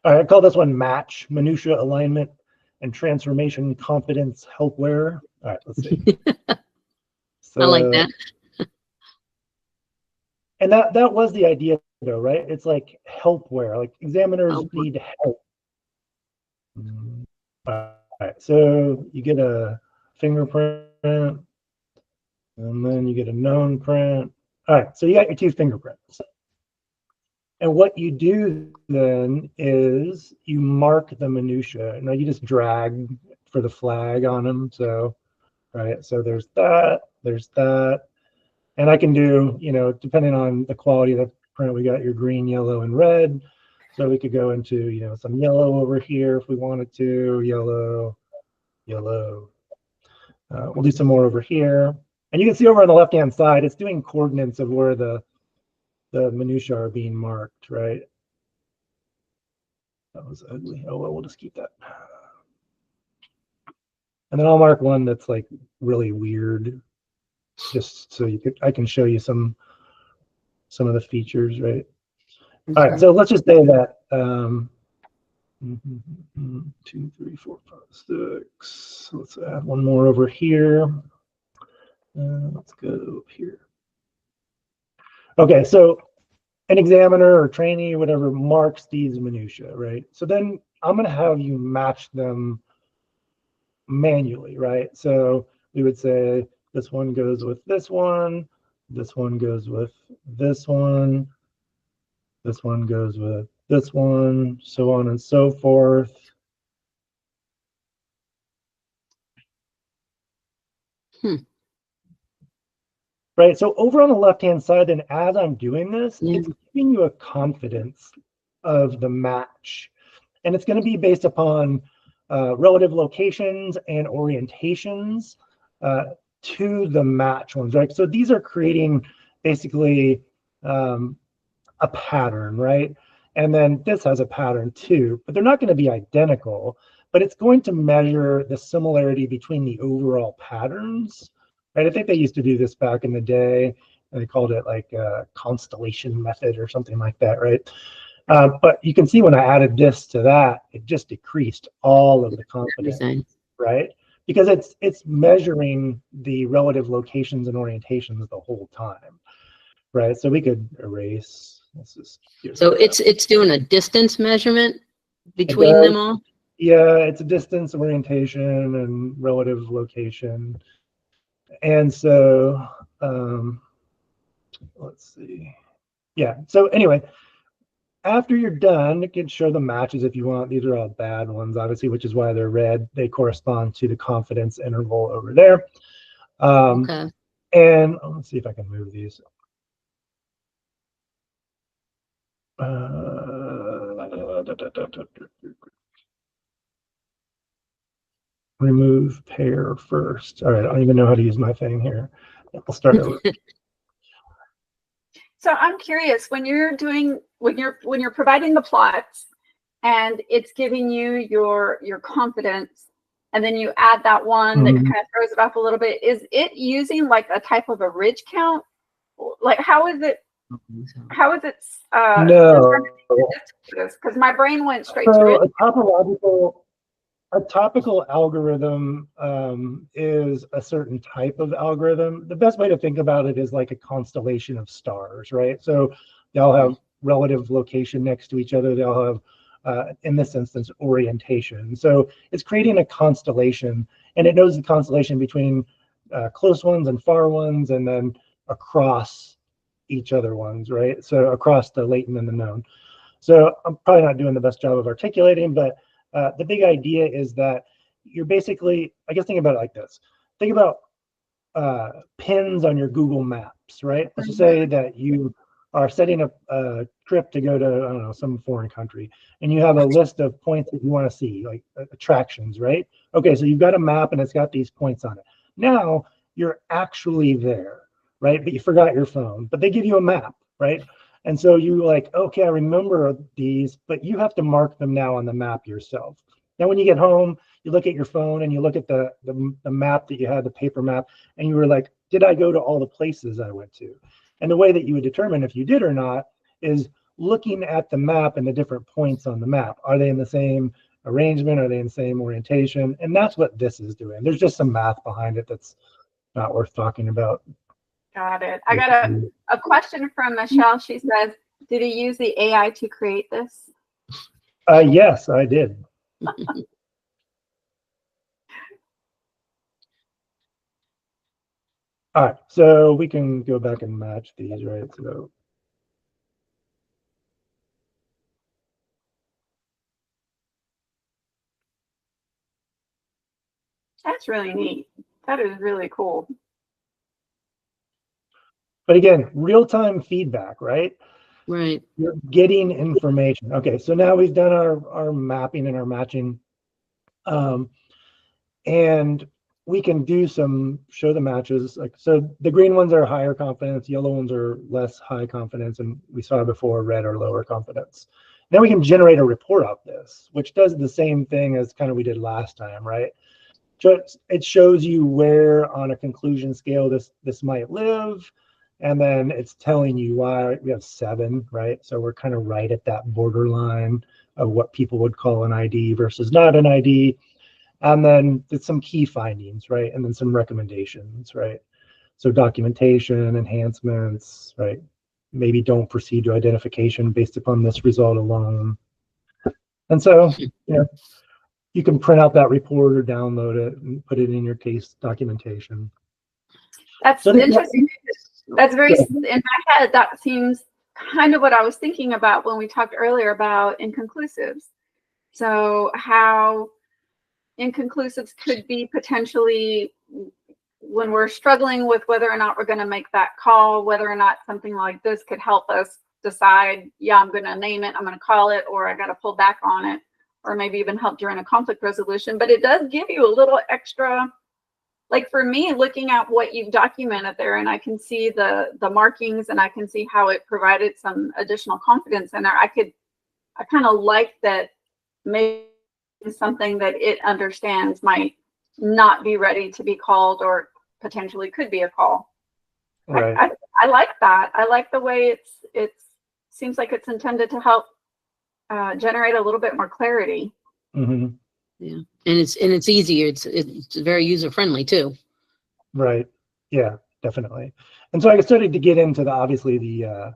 [SPEAKER 2] All right, I call this one match, minutia alignment and transformation confidence helpware. All right, let's see. So,
[SPEAKER 3] I like that.
[SPEAKER 2] And that was the idea though, right? It's like helpware, like examiners need help. All right, so you get a fingerprint. And then you get a known print. All right, so you got your 2 fingerprints. And what you do then is you mark the minutia. Now you just drag for the flag on them. So, right, so there's that, and I can do, you know, depending on the quality of the print, we got your green, yellow, and red. So we could go into, you know, some yellow over here if we wanted to, yellow. We'll do some more over here. And you can see over on the left-hand side, it's doing coordinates of where the minutia are being marked, right? That was ugly. Oh, well, we'll just keep that. And then I'll mark one that's like really weird, just so I can show you some of the features, right?
[SPEAKER 3] Okay.
[SPEAKER 2] All right, so let's just say that 2, 3, 4, 5, 6. Let's add one more over here. Let's go up here. Okay, so an examiner or trainee, whatever, marks these minutia, right? So then I'm going to have you match them manually, right? So we would say this one goes with this one goes with this one, this one goes with this one, so on and so forth. Right, so over on the left-hand side, then as I'm doing this, it's giving you a confidence of the match. And it's going to be based upon relative locations and orientations to the match ones, right? So these are creating basically a pattern, right? And then this has a pattern too, but they're not going to be identical, but it's going to measure the similarity between the overall patterns. Right, I think they used to do this back in the day, and they called it like a constellation method or something like that, right? But you can see when I added this to that, it just decreased all of the confidence, right? Because it's measuring the relative locations and orientations the whole time, right? So we could erase. Let's just.
[SPEAKER 3] So it's doing a distance measurement between them all?
[SPEAKER 2] Yeah, it's a distance, orientation, and relative location. And so, let's see. Yeah, so anyway, after you're done, you can show the matches if you want. These are all bad ones, obviously, which is why they're red. They correspond to the confidence interval over there.
[SPEAKER 3] Okay.
[SPEAKER 2] And let's see if I can move these. Remove pair first. All right, I don't even know how to use my thing here. I'll start over.
[SPEAKER 1] So I'm curious, when you're providing the plots and it's giving you your confidence, and then you add that one that kind of throws it off a little bit, is it using like a type of a ridge count? Like how is it
[SPEAKER 2] no,
[SPEAKER 1] because my brain went straight to ridge.
[SPEAKER 2] A topical algorithm is a certain type of algorithm. The best way to think about it is like a constellation of stars, right? So they all have relative location next to each other. They all have, in this instance, orientation. So it's creating a constellation, and it knows the constellation between close ones and far ones, and then across each other ones, right? So across the latent and the known. So I'm probably not doing the best job of articulating, but the big idea is that you're basically, I guess, think about it like this. Think about pins on your Google Maps, right? Let's just say that you are setting up a trip to go to, I don't know, some foreign country, and you have a list of points that you want to see, like attractions, right? Okay, so you've got a map and it's got these points on it. Now you're actually there, right? But you forgot your phone, but they give you a map, right? And so you like, okay, I remember these, but you have to mark them now on the map yourself. Now, when you get home, you look at your phone and you look at the map that you had, the paper map, and you were like, did I go to all the places I went to? And the way that you would determine if you did or not is looking at the map and the different points on the map. Are they in the same arrangement? Are they in the same orientation? And that's what this is doing. There's just some math behind it that's not worth talking about.
[SPEAKER 1] Got it. I got a question from Michelle. She says, did he use the AI to create this?
[SPEAKER 2] Yes, I did. All right, so we can go back and match these, right? So
[SPEAKER 1] That's really neat. That is really cool.
[SPEAKER 2] but again, real-time feedback, right?
[SPEAKER 3] Right.
[SPEAKER 2] You're getting information. Okay, so now we've done our mapping and our matching. And we can do some show the matches. Like, so the green ones are higher confidence, yellow ones are less high confidence, and we saw before red are lower confidence. Then we can generate a report off this, which does the same thing as kind of we did last time, right? So it shows you where on a conclusion scale this might live, and then it's telling you why. We have 7, right? So we're kind of right at that borderline of what people would call an ID versus not an ID. And then it's some key findings, right? And then some recommendations, right? So documentation, enhancements, right? Maybe don't proceed to identification based upon this result alone. And so, you can print out that report or download it and put it in your case documentation.
[SPEAKER 1] That's interesting. That's very, in my head, that seems kind of what I was thinking about when we talked earlier about inconclusives. So how inconclusives could be potentially when we're struggling with whether or not we're going to make that call, whether or not something like this could help us decide, yeah, I'm going to name it, I'm going to call it, or I got to pull back on it, or maybe even help during a conflict resolution. But it does give you a little extra, like for me, looking at what you've documented there, and I can see the markings, and I can see how it provided some additional confidence in there. I kind of like that maybe something that it understands might not be ready to be called or potentially could be a call.
[SPEAKER 2] Right.
[SPEAKER 1] I like that. I like the way it seems like it's intended to help generate a little bit more clarity.
[SPEAKER 2] Mm-hmm.
[SPEAKER 3] Yeah, and it's easier. It's very user friendly too.
[SPEAKER 2] Right. Yeah, definitely. And so I started to get into obviously the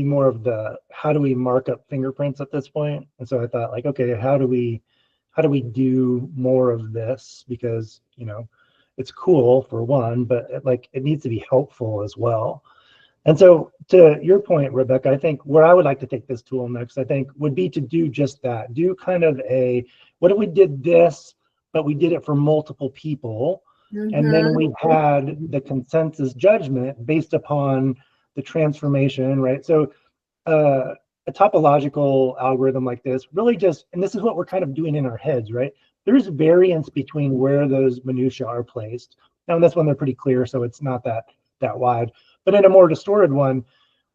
[SPEAKER 2] more of the how do we mark up fingerprints at this point. And so I thought, like, okay, how do we do more of this? Because it's cool for one, but it needs to be helpful as well. And so to your point, Rebecca, I think where I would like to take this tool next, I think, would be to do just that. Do kind of what if we did this, but we did it for multiple people, and then we had the consensus judgment based upon the transformation, right? So a topological algorithm like this really just, and this is what we're kind of doing in our heads, right? There's variance between where those minutiae are placed. Now, in this one, they're pretty clear, so it's not that wide. But in a more distorted one,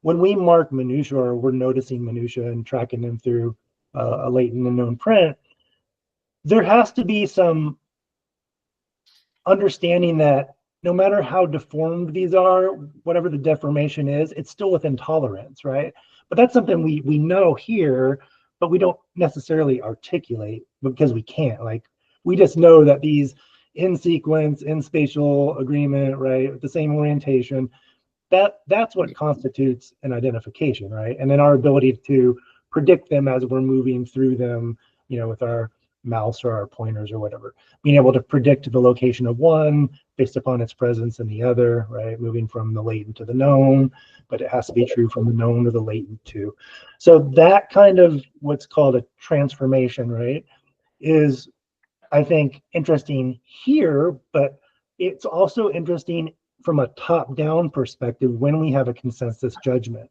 [SPEAKER 2] when we mark minutiae, or we're noticing minutiae and tracking them through a latent and known print, there has to be some understanding that no matter how deformed these are, whatever the deformation is, it's still within tolerance, right? But that's something we know here, but we don't necessarily articulate because we can't. Like, we just know that these in sequence, in spatial agreement, right, with the same orientation, that's what constitutes an identification, right? And then our ability to predict them as we're moving through them, with our mouse or our pointers or whatever, being able to predict the location of one based upon its presence in the other, right? Moving from the latent to the known, but it has to be true from the known to the latent too. So that kind of what's called a transformation, right, is, I think, interesting here, but it's also interesting from a top-down perspective when we have a consensus judgment.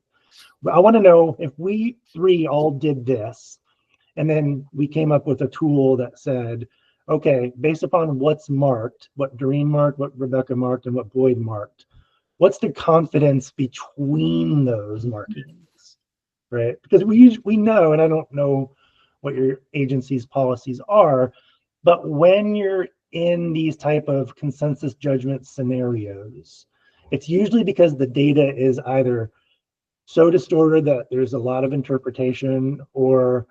[SPEAKER 2] I want to know if we 3 all did this, and then we came up with a tool that said, okay, based upon what's marked, what Doreen marked, what Rebecca marked, and what Boyd marked, what's the confidence between those markings, right? Because we know, and I don't know what your agency's policies are, but when you're in these type of consensus judgment scenarios, it's usually because the data is either so distorted that there's a lot of interpretation, or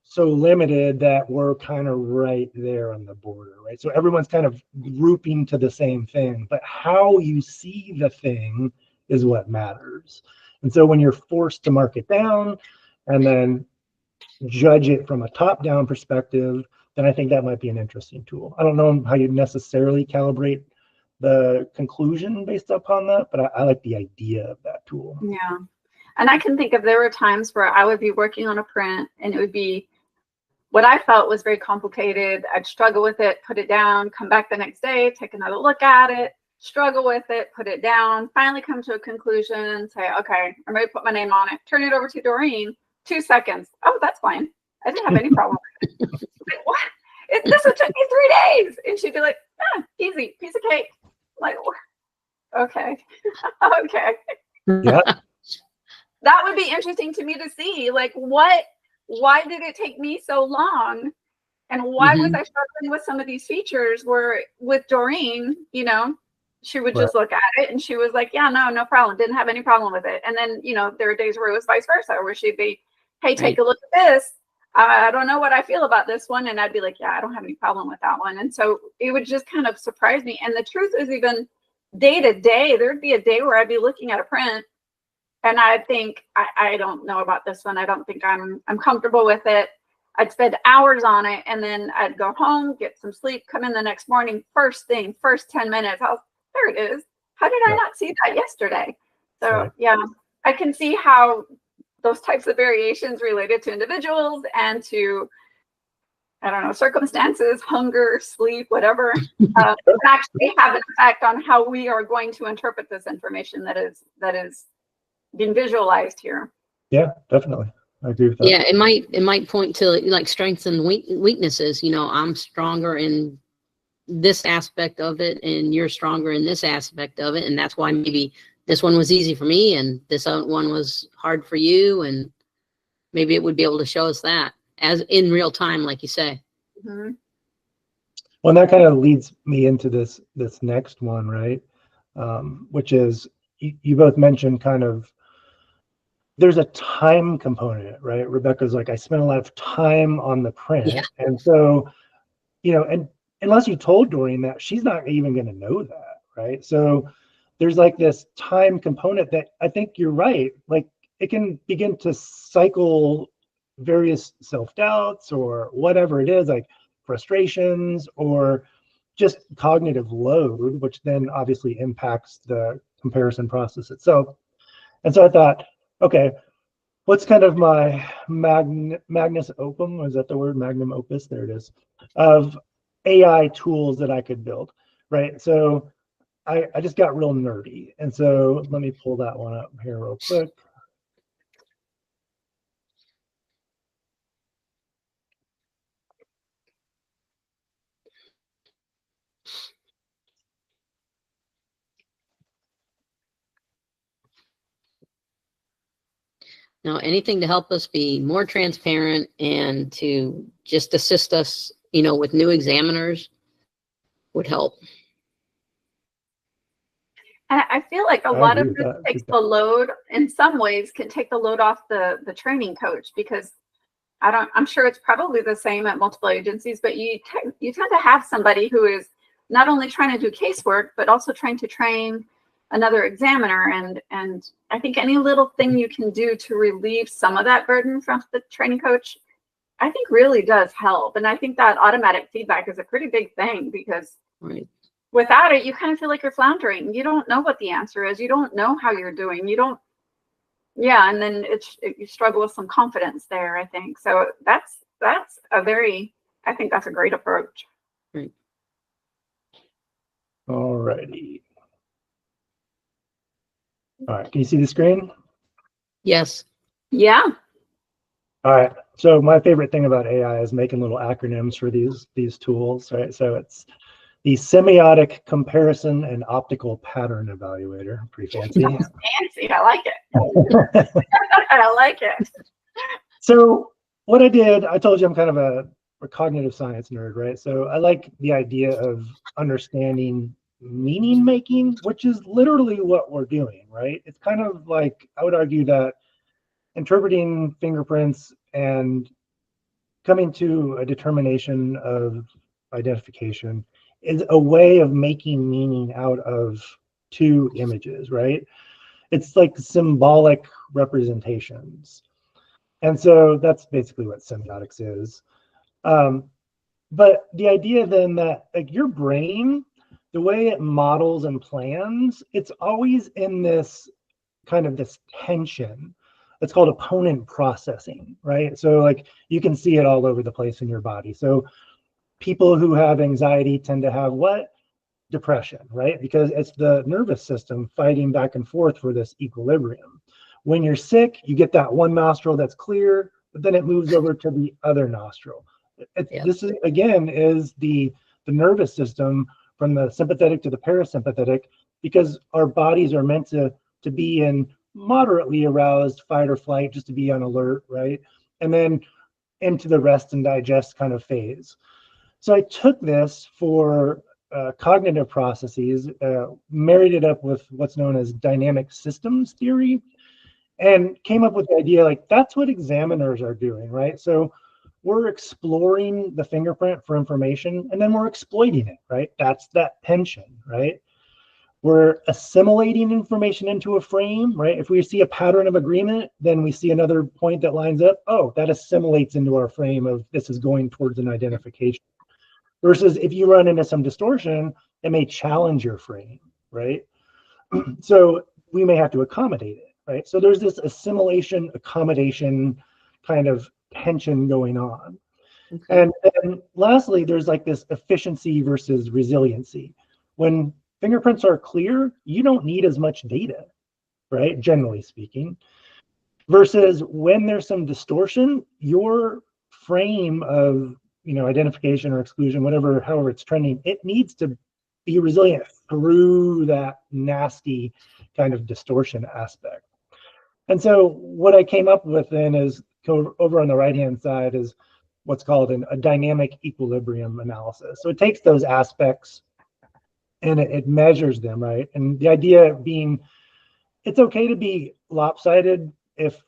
[SPEAKER 2] so limited that we're kind of right there on the border, right? So everyone's kind of grouping to the same thing, but how you see the thing is what matters. And so when you're forced to mark it down and then judge it from a top-down perspective, then I think that might be an interesting tool. I don't know how you necessarily calibrate the conclusion based upon that, but I like the idea of that tool.
[SPEAKER 1] Yeah. And I can think of, there were times where I would be working on a print and it would be what I felt was very complicated. I'd struggle with it, put it down, come back the next day, take another look at it, struggle with it, put it down, finally come to a conclusion, say, okay, I'm ready to put my name on it, turn it over to Doreen, 2 seconds. Oh, that's fine. I didn't have any problem with it. Like, what? This would take me 3 days. And she'd be like, easy, piece of cake. I'm like, okay. Okay.
[SPEAKER 2] Yeah.
[SPEAKER 1] That would be interesting to me to see, like, why did it take me so long? And why was I struggling with some of these features where with Doreen, you know, she would just look at it and she was like, yeah, no problem. Didn't have any problem with it. And then, you know, there are days where it was vice versa, where she'd be, hey, take a look at this. I don't know what I feel about this one. And I'd be like, yeah, I don't have any problem with that one. And so it would just kind of surprise me. And the truth is, even day to day, there'd be a day where I'd be looking at a print and I'd think, I don't know about this one. I don't think I'm comfortable with it. I'd spend hours on it, and then I'd go home, get some sleep, come in the next morning, first thing, first 10 minutes, there it is. How did I not see that yesterday? So yeah, I can see how those types of variations related to individuals and to, I don't know, circumstances, hunger, sleep, whatever, can actually have an effect on how we are going to interpret this information that is being visualized here.
[SPEAKER 2] Yeah, definitely. I agree with that.
[SPEAKER 3] Yeah, it might point to like strengths and weaknesses. You know, I'm stronger in this aspect of it, and you're stronger in this aspect of it, and that's why maybe this one was easy for me, and this one was hard for you, and maybe it would be able to show us that as in real time, like you say.
[SPEAKER 1] Mm-hmm.
[SPEAKER 2] Well, and that kind of leads me into this next one, right? Which is you both mentioned kind of, there's a time component, right? Rebecca's like, I spent a lot of time on the print. And so, you know, and unless you told Doreen that, she's not even going to know that, right? So there's like this time component that I think you're right. Like, it can begin to cycle various self-doubts or whatever it is, like frustrations or just cognitive load, which then obviously impacts the comparison process itself. And so I thought, okay, what's kind of my magnus opum? Is that the word? Magnum opus? There it is. Of AI tools that I could build, right? So I just got real nerdy. And so let me pull that one up here real quick.
[SPEAKER 3] Now, anything to help us be more transparent and to just assist us, you know, with new examiners would help.
[SPEAKER 1] And I feel like a lot of this takes the load, in some ways, can take the load off the training coach, because I'm sure it's probably the same at multiple agencies, but you tend to have somebody who is not only trying to do casework, but also trying to train another examiner. And I think any little thing you can do to relieve some of that burden from the training coach, I think really does help. And I think that automatic feedback is a pretty big thing, because without it, you kind of feel like you're floundering. You don't know what the answer is. You don't know how you're doing. You don't. Yeah, and then you struggle with some confidence there, I think. So that's a very, I think that's a great approach.
[SPEAKER 3] Right.
[SPEAKER 2] All righty. All right, can you see the screen?
[SPEAKER 3] Yes.
[SPEAKER 1] Yeah.
[SPEAKER 2] All right, so my favorite thing about AI is making little acronyms for these tools, right? So it's the semiotic comparison and optical pattern evaluator. Pretty fancy.
[SPEAKER 1] That's fancy. I like it. I like it.
[SPEAKER 2] So what I did, I told you I'm kind of a cognitive science nerd, right? So I like the idea of understanding meaning making, which is literally what we're doing, right? It's kind of like, I would argue that interpreting fingerprints and coming to a determination of identification is a way of making meaning out of two images, right? It's like symbolic representations. And so that's basically what semiotics is. But the idea then that, like, your brain the way it models and plans, it's always in this kind of this tension. It's called opponent processing, right? So like you can see it all over the place in your body. So people who have anxiety tend to have what? Depression, right? Because it's the nervous system fighting back and forth for this equilibrium. When you're sick, you get that one nostril that's clear, but then it moves over to the other nostril. This is, again, is the nervous system from the sympathetic to the parasympathetic, because our bodies are meant to be in moderately aroused fight or flight, just to be on alert, right? And then into the rest and digest kind of phase. So I took this for cognitive processes, married it up with what's known as dynamic systems theory, and came up with the idea like that's what examiners are doing, right? So we're exploring the fingerprint for information, and then we're exploiting it, right? That's that tension, right? We're assimilating information into a frame, right? If we see a pattern of agreement, then we see another point that lines up. Oh, that assimilates into our frame of this is going towards an identification. Versus if you run into some distortion, it may challenge your frame, right? So we may have to accommodate it, right? So there's this assimilation, accommodation kind of tension going on. Okay. And then lastly, there's like this efficiency versus resiliency. When fingerprints are clear, you don't need as much data, right? Generally speaking. Versus when there's some distortion, your frame of identification or exclusion, however it's trending, it needs to be resilient through that nasty kind of distortion aspect. And so what I came up with then is over on the right-hand side is what's called a dynamic equilibrium analysis. So it takes those aspects and it measures them, right? And the idea being, it's okay to be lopsided if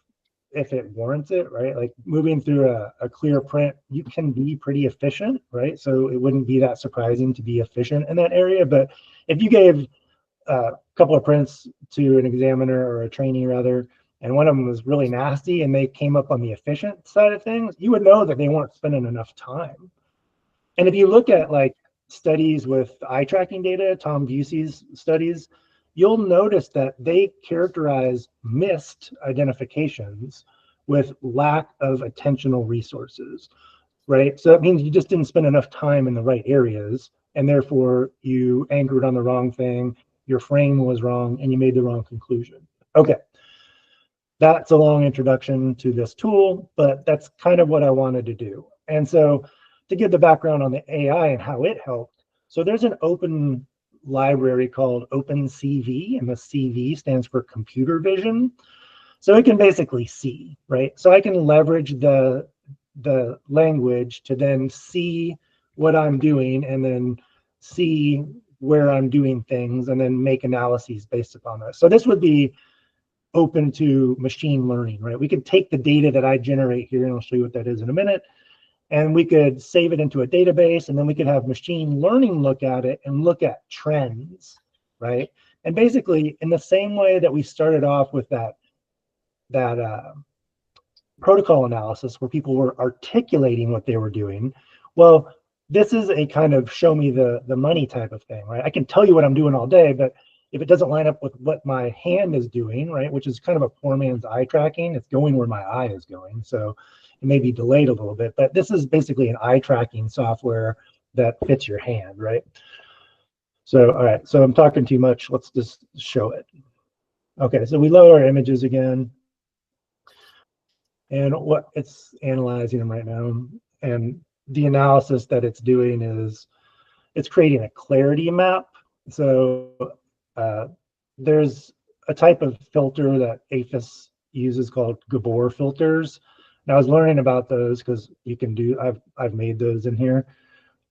[SPEAKER 2] it warrants it, right? Like moving through a clear print, you can be pretty efficient, right? So it wouldn't be that surprising to be efficient in that area. But if you gave a couple of prints to an examiner or a trainee rather, and one of them was really nasty and they came up on the efficient side of things, you would know that they weren't spending enough time. And if you look at like studies with eye tracking data, Tom Busey's studies, you'll notice that they characterize missed identifications with lack of attentional resources, right? So that means you just didn't spend enough time in the right areas, and therefore you anchored on the wrong thing, your frame was wrong, and you made the wrong conclusion. Okay, that's a long introduction to this tool, but that's kind of what I wanted to do. And so to give the background on the AI and how it helped, so there's an open library called OpenCV, and the CV stands for computer vision. So it can basically see, right? So I can leverage the language to then see what I'm doing and then see where I'm doing things and then make analyses based upon that. So this would be open to machine learning, right? We could take the data that I generate here, and I'll show you what that is in a minute, and we could save it into a database, and then we could have machine learning look at it and look at trends, right? And basically, in the same way that we started off with that protocol analysis where people were articulating what they were doing, well, this is a kind of show me the money type of thing, right? I can tell you what I'm doing all day, but if it doesn't line up with what my hand is doing, right, which is kind of a poor man's eye tracking, it's going where my eye is going. So it may be delayed a little bit, but this is basically an eye tracking software that fits your hand, right? So, all right, so I'm talking too much. Let's just show it. Okay, so we load our images again. And what it's analyzing them right now. And the analysis that it's doing is it's creating a clarity map. So there's a type of filter that APHIS uses called Gabor filters. And I was learning about those because you can do, I've made those in here.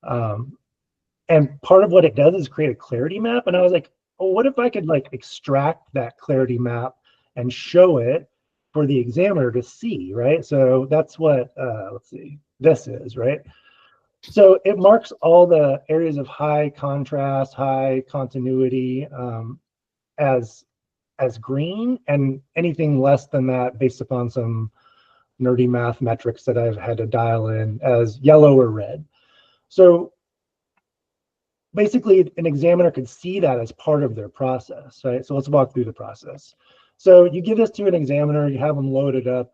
[SPEAKER 2] And part of what it does is create a clarity map. And I was like, oh, what if I could like extract that clarity map and show it for the examiner to see, right? So that's what, let's see, this is, right? So it marks all the areas of high contrast, high continuity as green, and anything less than that based upon some nerdy math metrics that I've had to dial in as yellow or red. So basically an examiner could see that as part of their process, right? So let's walk through the process. So you give this to an examiner, you have them load it up,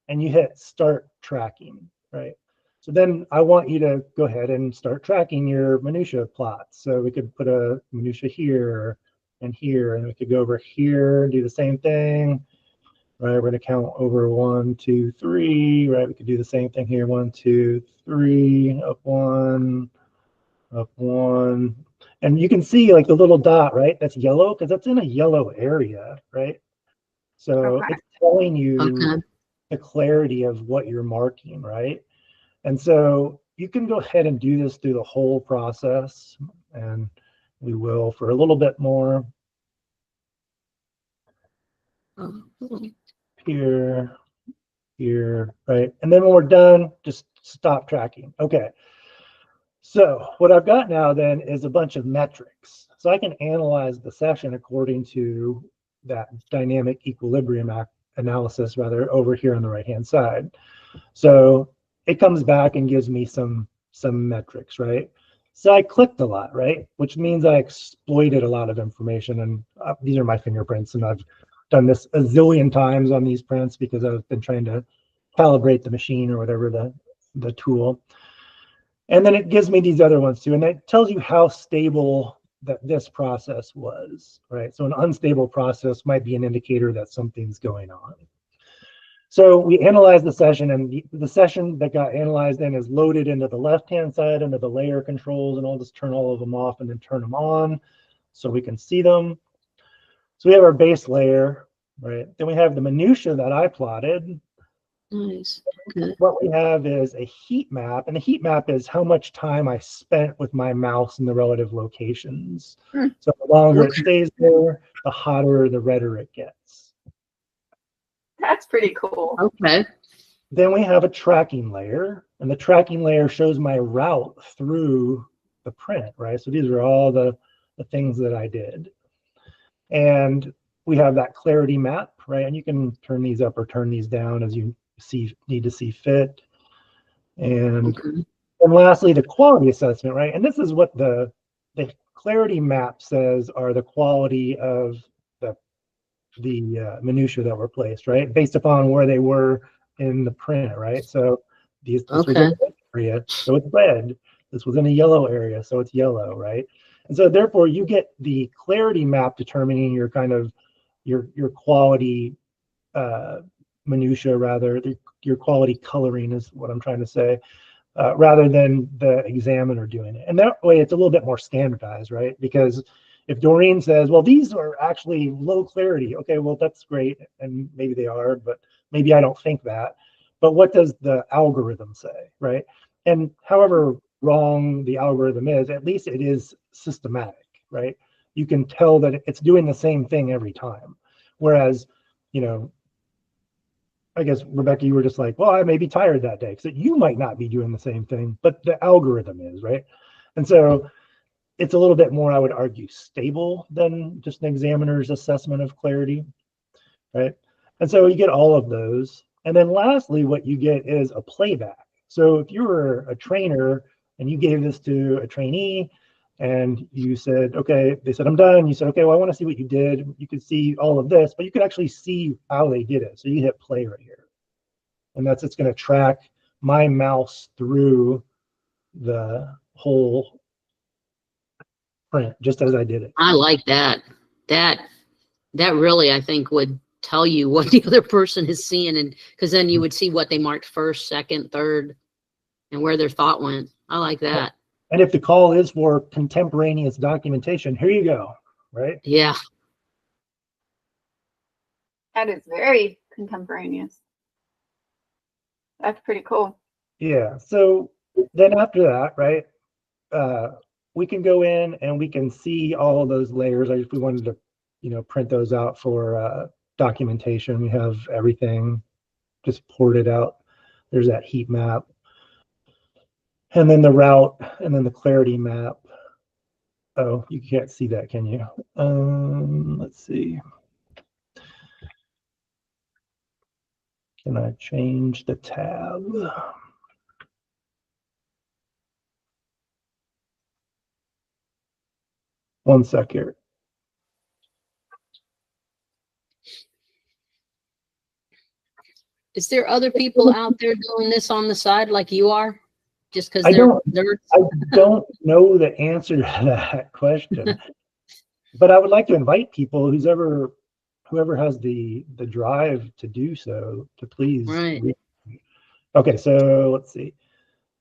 [SPEAKER 2] and you hit start tracking, right? So then I want you to go ahead and start tracking your minutia plots. So we could put a minutia here and here, and we could go over here, do the same thing, right? We're going to count over 1, 2, 3, right? We could do the same thing here, 1, 2, 3, up 1, up 1. And you can see like the little dot, right? That's yellow because that's in a yellow area, right? So
[SPEAKER 1] Okay.
[SPEAKER 2] it's telling you
[SPEAKER 3] Okay.
[SPEAKER 2] the clarity of what you're marking, right? And so you can go ahead and do this through the whole process, and we will for a little bit more here, here, right? And then when we're done, just stop tracking. Okay. So what I've got now then is a bunch of metrics. So I can analyze the session according to that dynamic equilibrium analysis rather over here on the right-hand side. So it comes back and gives me some metrics, right? So I clicked a lot, right? Which means I exploited a lot of information, and these are my fingerprints, and I've done this a zillion times on these prints because I've been trying to calibrate the machine or whatever the tool. And then it gives me these other ones too, and it tells you how stable that this process was, right? So an unstable process might be an indicator that something's going on. So we analyze the session, and the session that got analyzed in is loaded into the left-hand side under the layer controls, and I'll just turn all of them off and then turn them on so we can see them. So we have our base layer, right? Then we have the minutia that I plotted.
[SPEAKER 3] Nice. Okay.
[SPEAKER 2] What we have is a heat map, and the heat map is how much time I spent with my mouse in the relative locations. So the longer it stays there, the hotter, the redder it gets.
[SPEAKER 1] That's pretty cool.
[SPEAKER 3] Okay.
[SPEAKER 2] Then we have a tracking layer, and the tracking layer shows my route through the print, right? So these are all the things that I did. And we have that clarity map, right? And you can turn these up or turn these down as you need to see fit. And lastly, the quality assessment, right? And this is what the clarity map says are the quality of the minutia that were placed, right? Based upon where they were in the print, right? So this was in a red area, so it's red. This was in a yellow area, so it's yellow, right? And so therefore you get the clarity map determining your kind of your quality minutia, rather your quality coloring is what I'm trying to say, rather than the examiner doing it. And that way it's a little bit more standardized, right? Because if Doreen says, well, these are actually low clarity, okay, well, that's great, and maybe they are, but maybe I don't think that. But what does the algorithm say, right? And however wrong the algorithm is, at least it is systematic, right? You can tell that it's doing the same thing every time. Whereas, you know, I guess, Rebecca, you were just like, well, I may be tired that day. So you might not be doing the same thing, but the algorithm is, right? And so it's a little bit more, I would argue, stable than just an examiner's assessment of clarity, right? And so you get all of those. And then lastly, what you get is a playback. So if you were a trainer and you gave this to a trainee and you said, okay, they said, I'm done. You said, okay, well, I want to see what you did. You could see all of this, but you could actually see how they did it. So you hit play right here. And that's, it's going to track my mouse through the whole print, just as I did it.
[SPEAKER 3] I like that. That really, I think, would tell you what the other person is seeing, and because then you would see what they marked first, second, third, and where their thought went. I like that.
[SPEAKER 2] And if the call is for contemporaneous documentation, here you go, right?
[SPEAKER 3] Yeah.
[SPEAKER 1] That is very contemporaneous. That's pretty cool.
[SPEAKER 2] Yeah. So then after that, right, we can go in and we can see all of those layers. If we wanted to, you know, print those out for documentation, we have everything just ported out. There's that heat map. And then the route, and then the clarity map. Oh, you can't see that, can you? Let's see. Can I change the tab? One sec here.
[SPEAKER 3] Is there other people out there doing this on the side like you are? Just because
[SPEAKER 2] I
[SPEAKER 3] they're
[SPEAKER 2] don't know the answer to that question, but I would like to invite people whoever has the drive to do so to please.
[SPEAKER 3] Right.
[SPEAKER 2] Okay, so let's see.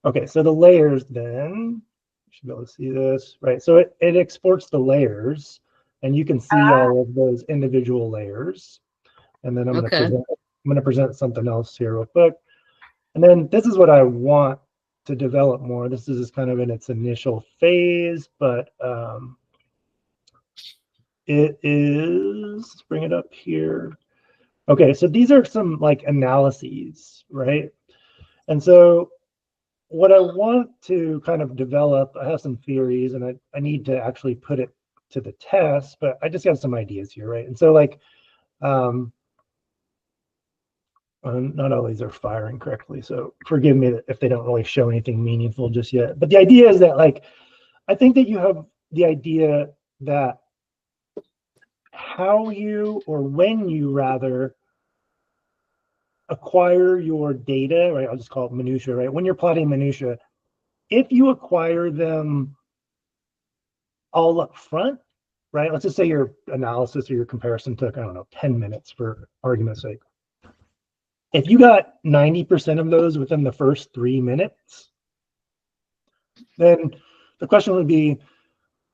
[SPEAKER 2] Okay, so the layers then, you should be able to see this, right? So it exports the layers, and you can see all of those individual layers. And then I'm going to present something else here real quick. And then this is what I want to develop more. This is kind of in its initial phase, but it is, let's bring it up here. Okay, so these are some like analyses, right? And so what I want to kind of develop, I have some theories and I need to actually put it to the test, but I just got some ideas here, right? And so like, not all these are firing correctly, so forgive me if they don't really show anything meaningful just yet. But the idea is that like, I think that you have the idea that how you, or when you rather, acquire your data, right? I'll just call it minutia, right? When you're plotting minutia, if you acquire them all up front, right? Let's just say your analysis or your comparison took, I don't know, 10 minutes for argument's sake. If you got 90% of those within the first 3 minutes, then the question would be,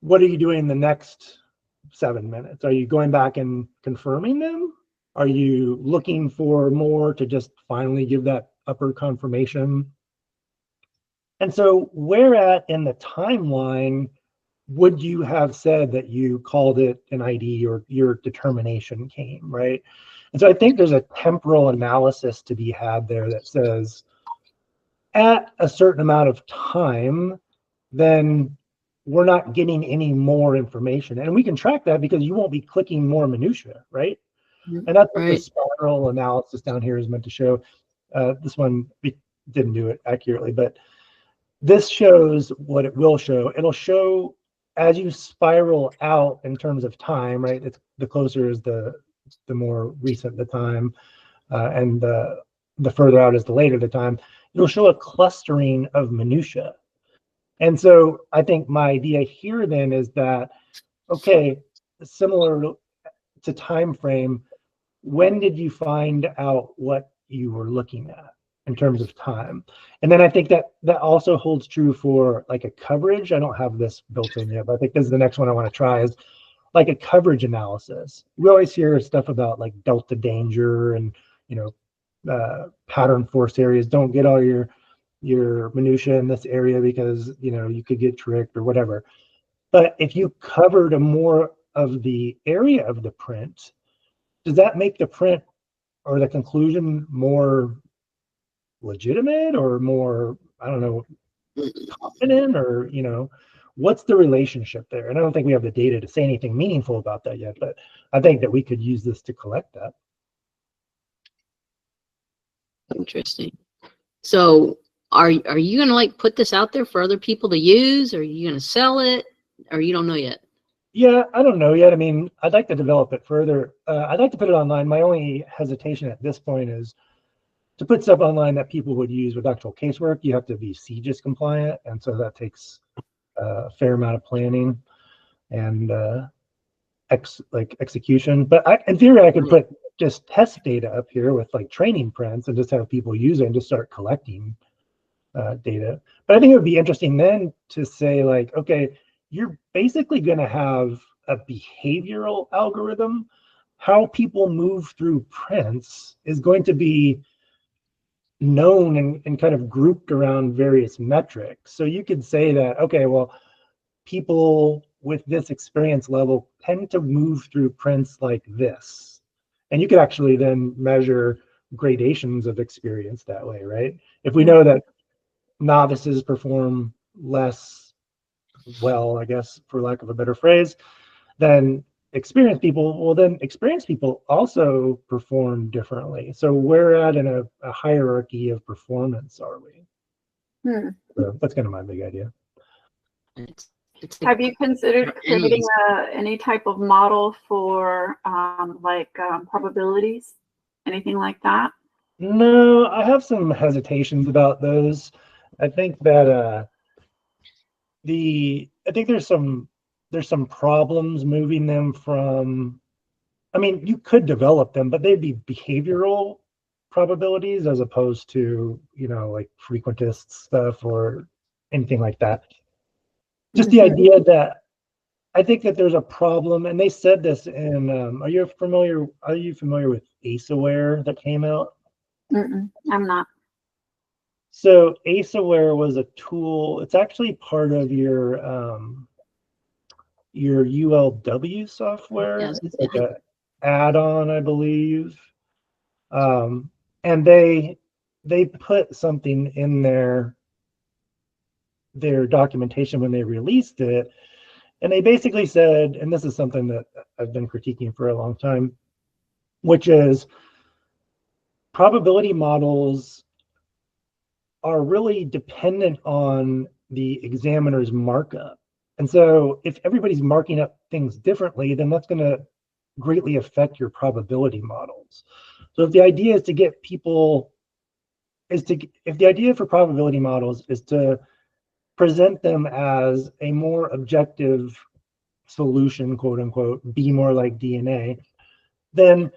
[SPEAKER 2] what are you doing the next 7 minutes? Are you going back and confirming them? Are you looking for more to just finally give that upper confirmation? And so where at in the timeline would you have said that you called it an ID or your determination came, right? And so I think there's a temporal analysis to be had there that says at a certain amount of time, then we're not getting any more information. And we can track that because you won't be clicking more minutia, right? And that's what the spiral analysis down here is meant to show. This one didn't do it accurately, but this shows what it will show. It'll show as you spiral out in terms of time, right? It's the closer is the more recent the time, and the further out is the later the time. It'll show a clustering of minutia. And so I think my idea here then is that, okay, similar to time frame, when did you find out what you were looking at in terms of time? And then I think that also holds true for like a coverage. I don't have this built in yet, but I think this is the next one I want to try, is like a coverage analysis. We always hear stuff about like delta danger and, you know, pattern force areas. Don't get all your minutia in this area because, you know, you could get tricked or whatever. But if you covered a more of the area of the print, does that make the print or the conclusion more legitimate or more, I don't know, confident, or, you know, what's the relationship there? And I don't think we have the data to say anything meaningful about that yet, but I think that we could use this to collect that.
[SPEAKER 3] Interesting. So are you going to like put this out there for other people to use? Or are you going to sell it? Or you don't know yet?
[SPEAKER 2] Yeah, I don't know yet. I mean, I'd like to develop it further. I'd like to put it online. My only hesitation at this point is to put stuff online that people would use with actual casework. You have to be CGIS compliant, and so that takes a fair amount of planning and execution. But in theory, I could put just test data up here with like training prints and just have people use it and just start collecting data. But I think it would be interesting then to say like, okay, you're basically going to have a behavioral algorithm. How people move through prints is going to be known and kind of grouped around various metrics. So you could say that, okay, well, people with this experience level tend to move through prints like this. And you could actually then measure gradations of experience that way, right? If we know that novices perform less well, I guess, for lack of a better phrase, then experienced people, well, then experienced people also perform differently. So where at in a hierarchy of performance are we? So that's kind of my big idea.
[SPEAKER 1] Have you considered
[SPEAKER 3] For any-
[SPEAKER 1] creating any type of model for probabilities, anything like that?
[SPEAKER 2] No, I have some hesitations about those. I think that I think there's some problems moving them from. I mean, you could develop them, but they'd be behavioral probabilities as opposed to, like frequentist stuff or anything like that. Just the idea that I think that there's a problem, and they said this in. Are you familiar with AceAware that came out?
[SPEAKER 1] I'm not.
[SPEAKER 2] So AceAware was a tool. It's actually part of your ULW software.
[SPEAKER 3] Yes.
[SPEAKER 2] It's like a add-on, I believe. And they put something in their documentation when they released it, and they basically said, and this is something that I've been critiquing for a long time, which is probability models are really dependent on the examiner's markup. And so if everybody's marking up things differently, then that's going to greatly affect your probability models. So if the idea is to get people, if the idea for probability models is to present them as a more objective solution, quote unquote, be more like DNA, then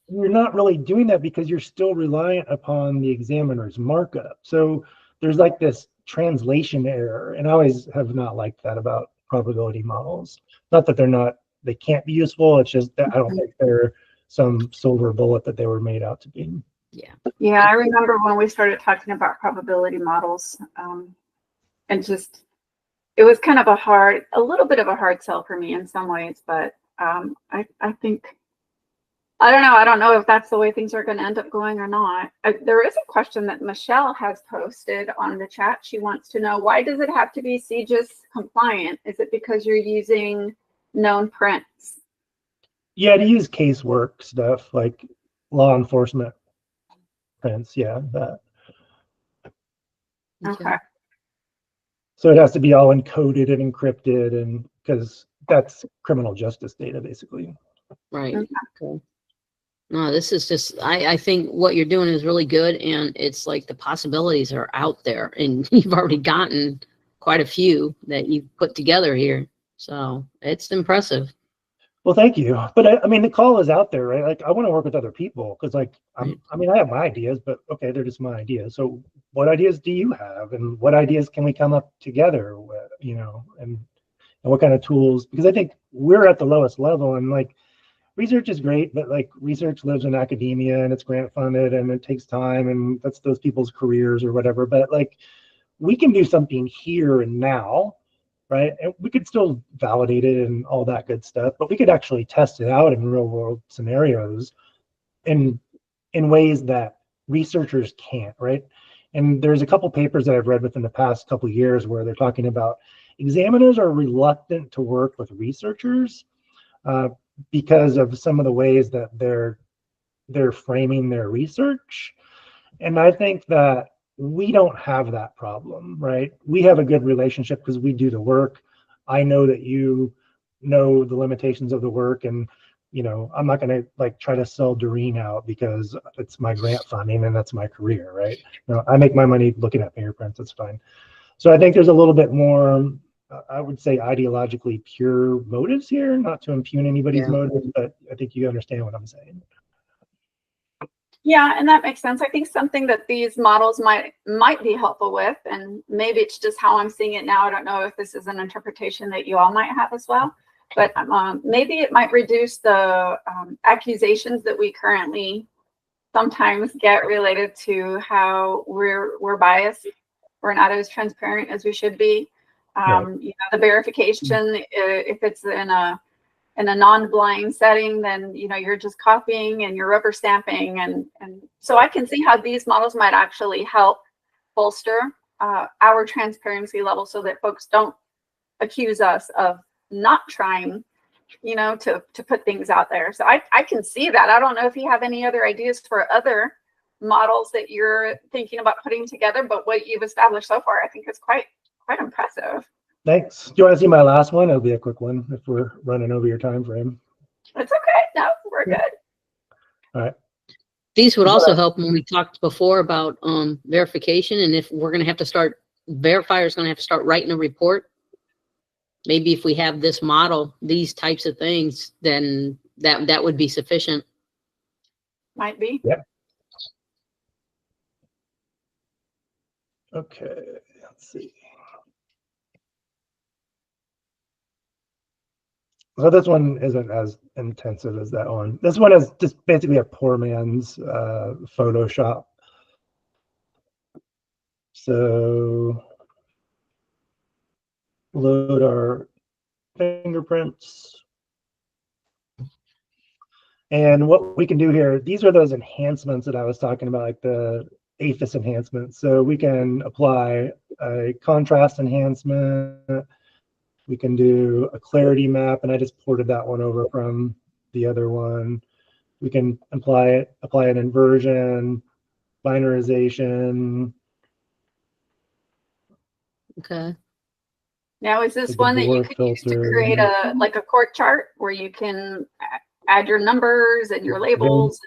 [SPEAKER 2] you're not really doing that because you're still reliant upon the examiner's markup. So there's like this translation error, and I always have not liked that about probability models. Not that they can't be useful. It's just that I don't think they're some silver bullet that they were made out to be.
[SPEAKER 1] Yeah, I remember when we started talking about probability models, and just it was kind of a little bit of a hard sell for me in some ways, but I think. I don't know if that's the way things are going to end up going or not. There is a question that Michelle has posted on the chat. She wants to know, why does it have to be CGIS compliant? Is it because you're using known prints?
[SPEAKER 2] Yeah, to use casework stuff like law enforcement prints. Yeah, that.
[SPEAKER 1] Okay.
[SPEAKER 2] So it has to be all encoded and encrypted, and because that's criminal justice data, basically.
[SPEAKER 3] Right.
[SPEAKER 1] Okay.
[SPEAKER 3] Cool. No, this is just, I think what you're doing is really good, and it's like the possibilities are out there, and you've already gotten quite a few that you've put together here. So it's impressive.
[SPEAKER 2] Well, thank you. But I mean, the call is out there, right? Like, I want to work with other people because, like, I have my ideas, but okay, they're just my ideas. So what ideas do you have, and what ideas can we come up together with, and what kind of tools? Because I think we're at the lowest level, and like, research is great, but like research lives in academia and it's grant funded and it takes time, and that's those people's careers or whatever. But like, we can do something here and now, right? And we could still validate it and all that good stuff, but we could actually test it out in real world scenarios in ways that researchers can't, right? And there's a couple papers that I've read within the past couple of years where they're talking about examiners are reluctant to work with researchers because of some of the ways that they're framing their research. And I think that we don't have that problem, right? We have a good relationship because we do the work. I know that you know the limitations of the work, and I'm not going to like try to sell Doreen out because it's my grant funding and that's my career, right? I make my money looking at fingerprints. It's fine. So I think there's a little bit more, I would say, ideologically pure motives here, not to impugn anybody's motives, but I think you understand what I'm saying.
[SPEAKER 1] Yeah, and that makes sense. I think something that these models might be helpful with, and maybe it's just how I'm seeing it now. I don't know if this is an interpretation that you all might have as well, but maybe it might reduce the accusations that we currently sometimes get related to how we're biased. We're not as transparent as we should be. The verification, if it's in a non-blind setting, then you're just copying and you're rubber stamping, and so I can see how these models might actually help bolster our transparency level so that folks don't accuse us of not trying to put things out there. So I can see that. I don't know if you have any other ideas for other models that you're thinking about putting together, but what you've established so far I think is quite impressive.
[SPEAKER 2] Thanks. Do you want to see my last one? It'll be a quick one if we're running over your time frame.
[SPEAKER 1] That's okay. No, we're good.
[SPEAKER 2] All right.
[SPEAKER 3] These would also help when we talked before about verification, and if we're going to have to start, verifier's going to have to start writing a report. Maybe if we have this model, these types of things, then that would be sufficient.
[SPEAKER 1] Might be.
[SPEAKER 2] Yeah. Okay, let's see. So this one isn't as intensive as that one. This one is just basically a poor man's Photoshop. So load our fingerprints. And what we can do here, these are those enhancements that I was talking about, like the APHIS enhancements. So we can apply a contrast enhancement. We can do a clarity map, and I just ported that one over from the other one. We can apply an inversion, binarization.
[SPEAKER 3] Okay.
[SPEAKER 1] Now, is this one that you could use to create a court chart where you can add your numbers and your labels?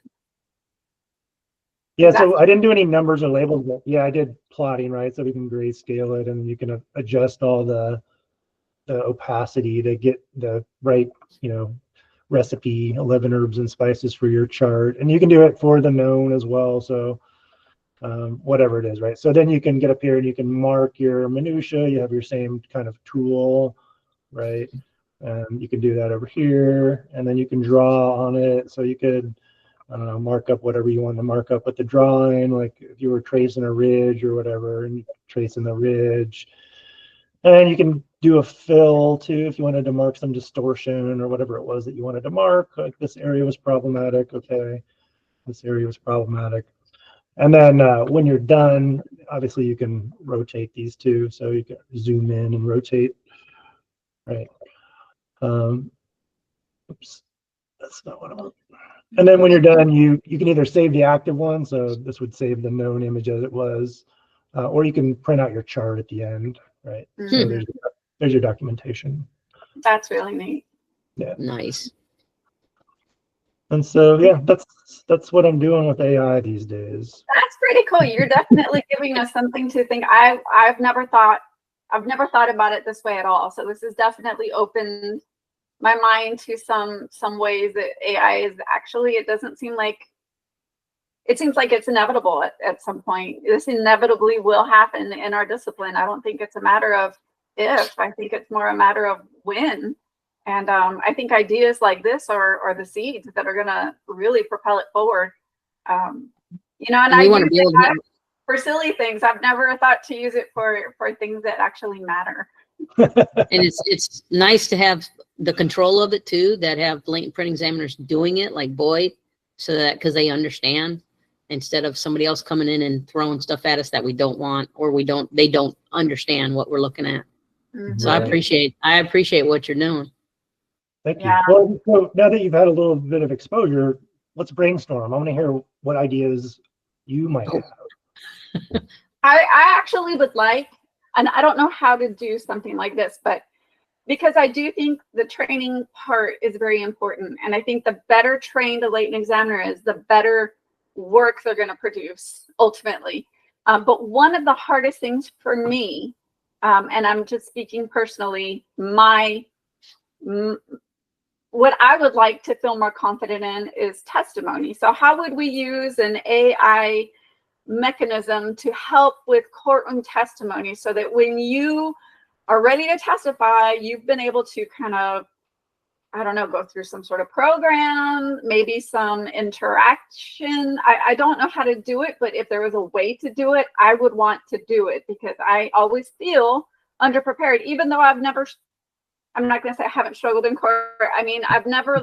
[SPEAKER 2] Yeah, so I didn't do any numbers or labels, but yeah, I did plotting, right? So we can grayscale it, and you can adjust all the opacity to get the right, recipe, 11 herbs and spices for your chart. And you can do it for the known as well. So whatever it is, right? So then you can get up here and you can mark your minutia. You have your same kind of tool, right? You can do that over here, and then you can draw on it. So you could, I don't know, mark up whatever you want to mark up with the drawing, like if you were tracing a ridge or whatever, and tracing the ridge. And you can do a fill too if you wanted to mark some distortion or whatever it was that you wanted to mark. Like this area was problematic. Okay, this area was problematic. And then when you're done, obviously you can rotate these two. So you can zoom in and rotate. Right. Oops, that's not what I want. And then when you're done, you can either save the active one. So this would save the known image as it was, or you can print out your chart at the end. Right. So there's your documentation.
[SPEAKER 1] That's really neat.
[SPEAKER 3] Yeah. Nice.
[SPEAKER 2] And so yeah, that's what I'm doing with AI these days.
[SPEAKER 1] That's pretty cool. You're definitely giving us something to think. I've never thought about it this way at all. So this has definitely opened my mind to some ways that AI is actually, it seems like it's inevitable at some point. This inevitably will happen in our discipline. I don't think it's a matter of if, I think it's more a matter of when. And I think ideas like this are the seeds that are going to really propel it forward. And I want to be able to for silly things. I've never thought to use it for things that actually matter.
[SPEAKER 3] And it's nice to have the control of it too, that have latent print examiners doing it like Boyd, so that because they understand, instead of somebody else coming in and throwing stuff at us that we don't want, or they don't understand what we're looking at. Mm-hmm. So I appreciate what you're doing.
[SPEAKER 2] Thank you. Yeah. Well, so now that you've had a little bit of exposure, let's brainstorm. I want to hear what ideas you might have.
[SPEAKER 1] I actually would like, and I don't know how to do something like this, but because I do think the training part is very important. And I think the better trained a latent examiner is, the better work they're going to produce ultimately. But one of the hardest things for me, and I'm just speaking personally, what I would like to feel more confident in is testimony. So how would we use an AI mechanism to help with courtroom testimony, so that when you are ready to testify, you've been able to kind of, I don't know, go through some sort of program, maybe some interaction. I don't know how to do it, but if there was a way to do it, I would want to do it, because I always feel underprepared, even though I'm not going to say I haven't struggled in court. I mean, I've never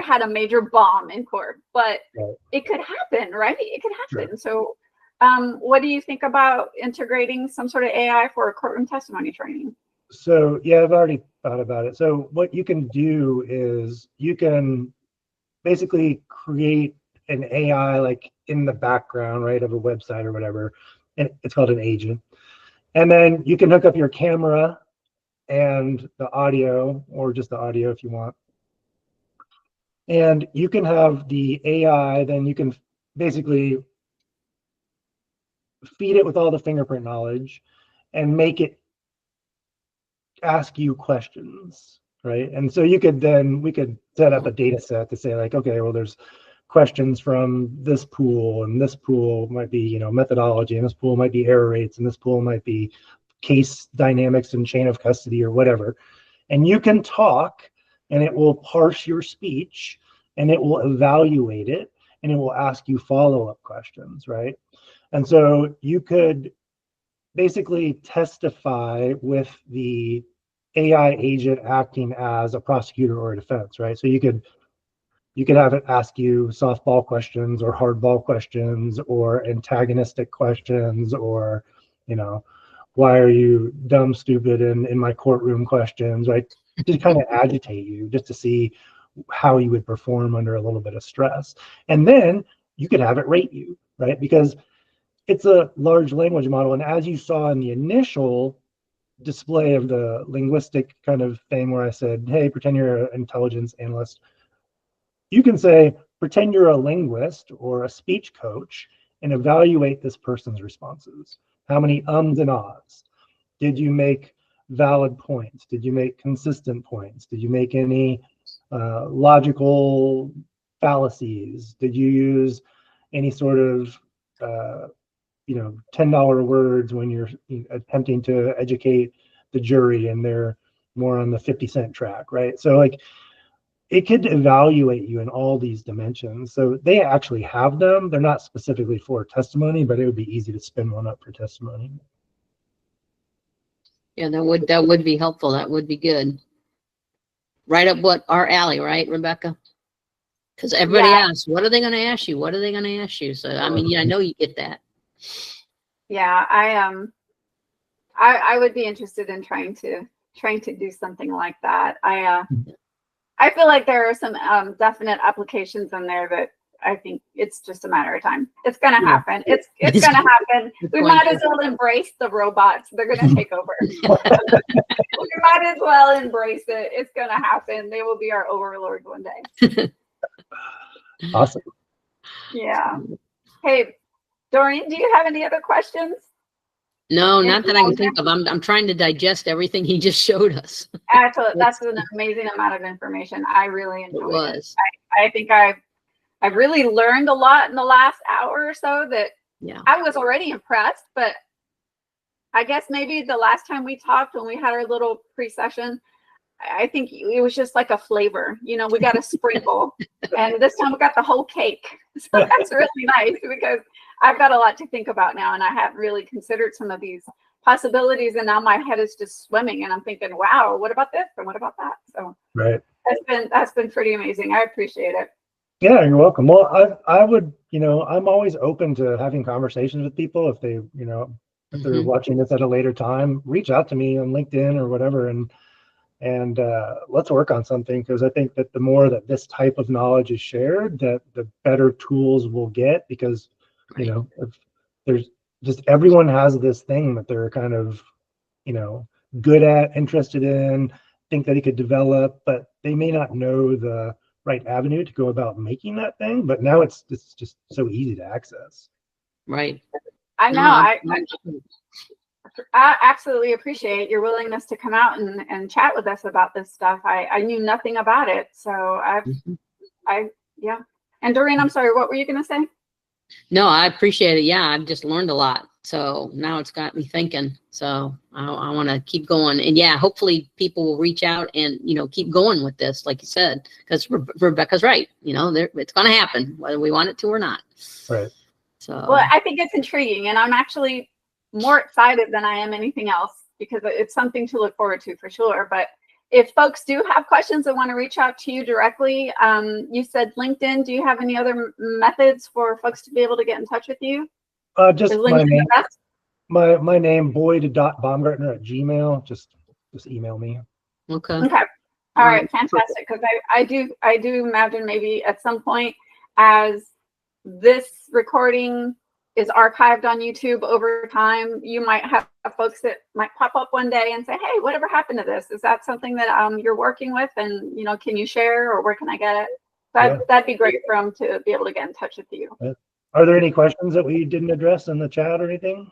[SPEAKER 1] had a major bomb in court, but it could happen, right? It could happen. Sure. So what do you think about integrating some sort of AI for courtroom testimony training?
[SPEAKER 2] So yeah, I've already thought about it. So what you can do is you can basically create an AI like in the background, right, of a website or whatever, and it's called an agent. And then you can hook up your camera and the audio, or just the audio if you want. And you can have the AI, then you can basically feed it with all the fingerprint knowledge and make it ask you questions, right? And so we could set up a data set to say like, okay, well, there's questions from this pool, and this pool might be, methodology, and this pool might be error rates, and this pool might be case dynamics and chain of custody or whatever. And you can talk, and it will parse your speech, and it will evaluate it, and it will ask you follow-up questions, right? And so you could basically testify with the AI agent acting as a prosecutor or a defense, right? So you could have it ask you softball questions or hardball questions or antagonistic questions, or, why are you dumb, stupid in my courtroom questions, right? To kind of agitate you, just to see how you would perform under a little bit of stress. And then you could have it rate you, right? Because it's a large language model. And as you saw in the initial display of the linguistic kind of thing where I said, hey, pretend you're an intelligence analyst, you can say, pretend you're a linguist or a speech coach and evaluate this person's responses. How many ums and ahs? Did you make valid points? Did you make consistent points? Did you make any logical fallacies? Did you use any sort of $10 words when you're attempting to educate the jury and they're more on the 50-cent track, right? So like, it could evaluate you in all these dimensions. So they actually have them. They're not specifically for testimony, but it would be easy to spin one up for testimony.
[SPEAKER 3] Yeah, that would be helpful. That would be good. Right up what our alley, right, Rebecca? Because everybody asks, what are they going to ask you? What are they going to ask you? So I mean, I know you get that.
[SPEAKER 1] Yeah, I would be interested in trying to do something like that. I feel like there are some definite applications in there that I think it's just a matter of time. It's going to happen. It's going to happen. We might as well embrace the robots. They're going to take over. We might as well embrace it. It's going to happen. They will be our overlord one day.
[SPEAKER 2] Awesome.
[SPEAKER 1] Yeah. Hey, Doreen, do you have any other questions?
[SPEAKER 3] No, not that I can think of. I'm trying to digest everything he just showed us.
[SPEAKER 1] Absolutely. That's an amazing amount of information. I really enjoyed it. I think I've really learned a lot in the last hour or so that I was already impressed, but I guess maybe the last time we talked when we had our little pre-session, I think it was just like a flavor. We got a sprinkle, and this time we got the whole cake. So that's really nice because I've got a lot to think about now, and I haven't really considered some of these possibilities, and now my head is just swimming, and I'm thinking, wow, what about this and what about that? So
[SPEAKER 2] right,
[SPEAKER 1] that's been pretty amazing. I appreciate it.
[SPEAKER 2] Yeah, you're welcome. Well, I would, I'm always open to having conversations with people. If they, if they're watching this at a later time, reach out to me on LinkedIn or whatever, and let's work on something, because I think that the more that this type of knowledge is shared, that the better tools we'll get, because if there's just, everyone has this thing that they're kind of good at, interested in, think that he could develop, but they may not know the right avenue to go about making that thing. But now it's just so easy to access.
[SPEAKER 3] Right.
[SPEAKER 1] I know. I absolutely appreciate your willingness to come out and chat with us about this stuff. I knew nothing about it. So yeah. And Doreen, I'm sorry, what were you going to say?
[SPEAKER 3] No, I appreciate it. Yeah, I've just learned a lot. So now it's got me thinking. So I want to keep going. And yeah, hopefully people will reach out and, keep going with this, like you said, because Rebecca's right. It's going to happen, whether we want it to or not.
[SPEAKER 2] Right.
[SPEAKER 3] So.
[SPEAKER 1] Well, I think it's intriguing, and I'm actually more excited than I am anything else, because it's something to look forward to for sure. But if folks do have questions and want to reach out to you directly, you said LinkedIn. Do you have any other methods for folks to be able to get in touch with you?
[SPEAKER 2] Just my name, boyd.baumgartner@gmail. Just email me.
[SPEAKER 3] Okay.
[SPEAKER 1] Okay. All right. Fantastic. Because I do imagine maybe at some point, as this recording is archived on YouTube over time. You might have folks that might pop up one day and say, hey, whatever happened to this? Is that something that you're working with? And, you know, can you share, or where can I get it? That'd be great for them to be able to get in touch with you.
[SPEAKER 2] Are there any questions that we didn't address in the chat or anything?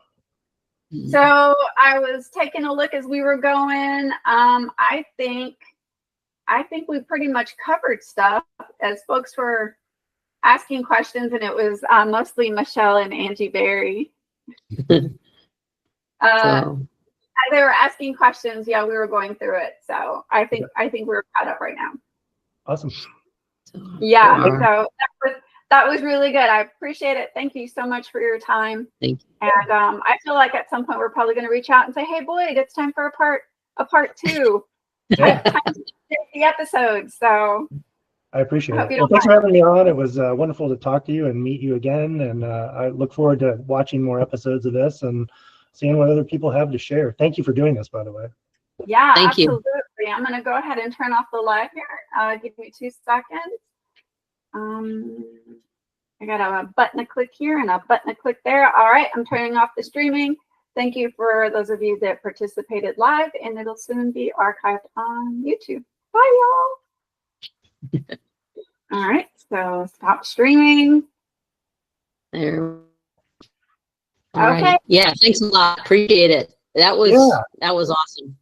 [SPEAKER 1] So I was taking a look as we were going. I think we pretty much covered stuff as folks were asking questions, and it was mostly Michelle and Angie Berry. As they were asking questions, yeah, we were going through it. So I think we're caught up right now.
[SPEAKER 2] Awesome.
[SPEAKER 1] Yeah, so that was really good. I appreciate it. Thank you so much for your time.
[SPEAKER 3] Thank you.
[SPEAKER 1] And I feel like at some point we're probably going to reach out and say, hey, Boyd, it's time for a part 2.
[SPEAKER 2] Yeah.
[SPEAKER 1] Time to take the episode. So
[SPEAKER 2] I appreciate it. Well, thanks for having me on. It was wonderful to talk to you and meet you again. And I look forward to watching more episodes of this and seeing what other people have to share. Thank you for doing this, by the way.
[SPEAKER 1] Yeah,
[SPEAKER 3] Thank
[SPEAKER 1] absolutely.
[SPEAKER 3] you.
[SPEAKER 1] I'm going to go ahead and turn off the live here. Give me 2 seconds. I got a button to click here and a button to click there. All right, I'm turning off the streaming. Thank you for those of you that participated live, and it'll soon be archived on YouTube. Bye, y'all. All right, so stop streaming.
[SPEAKER 3] There.
[SPEAKER 1] Okay.
[SPEAKER 3] Right. Yeah, thanks a lot. Appreciate it. That was awesome.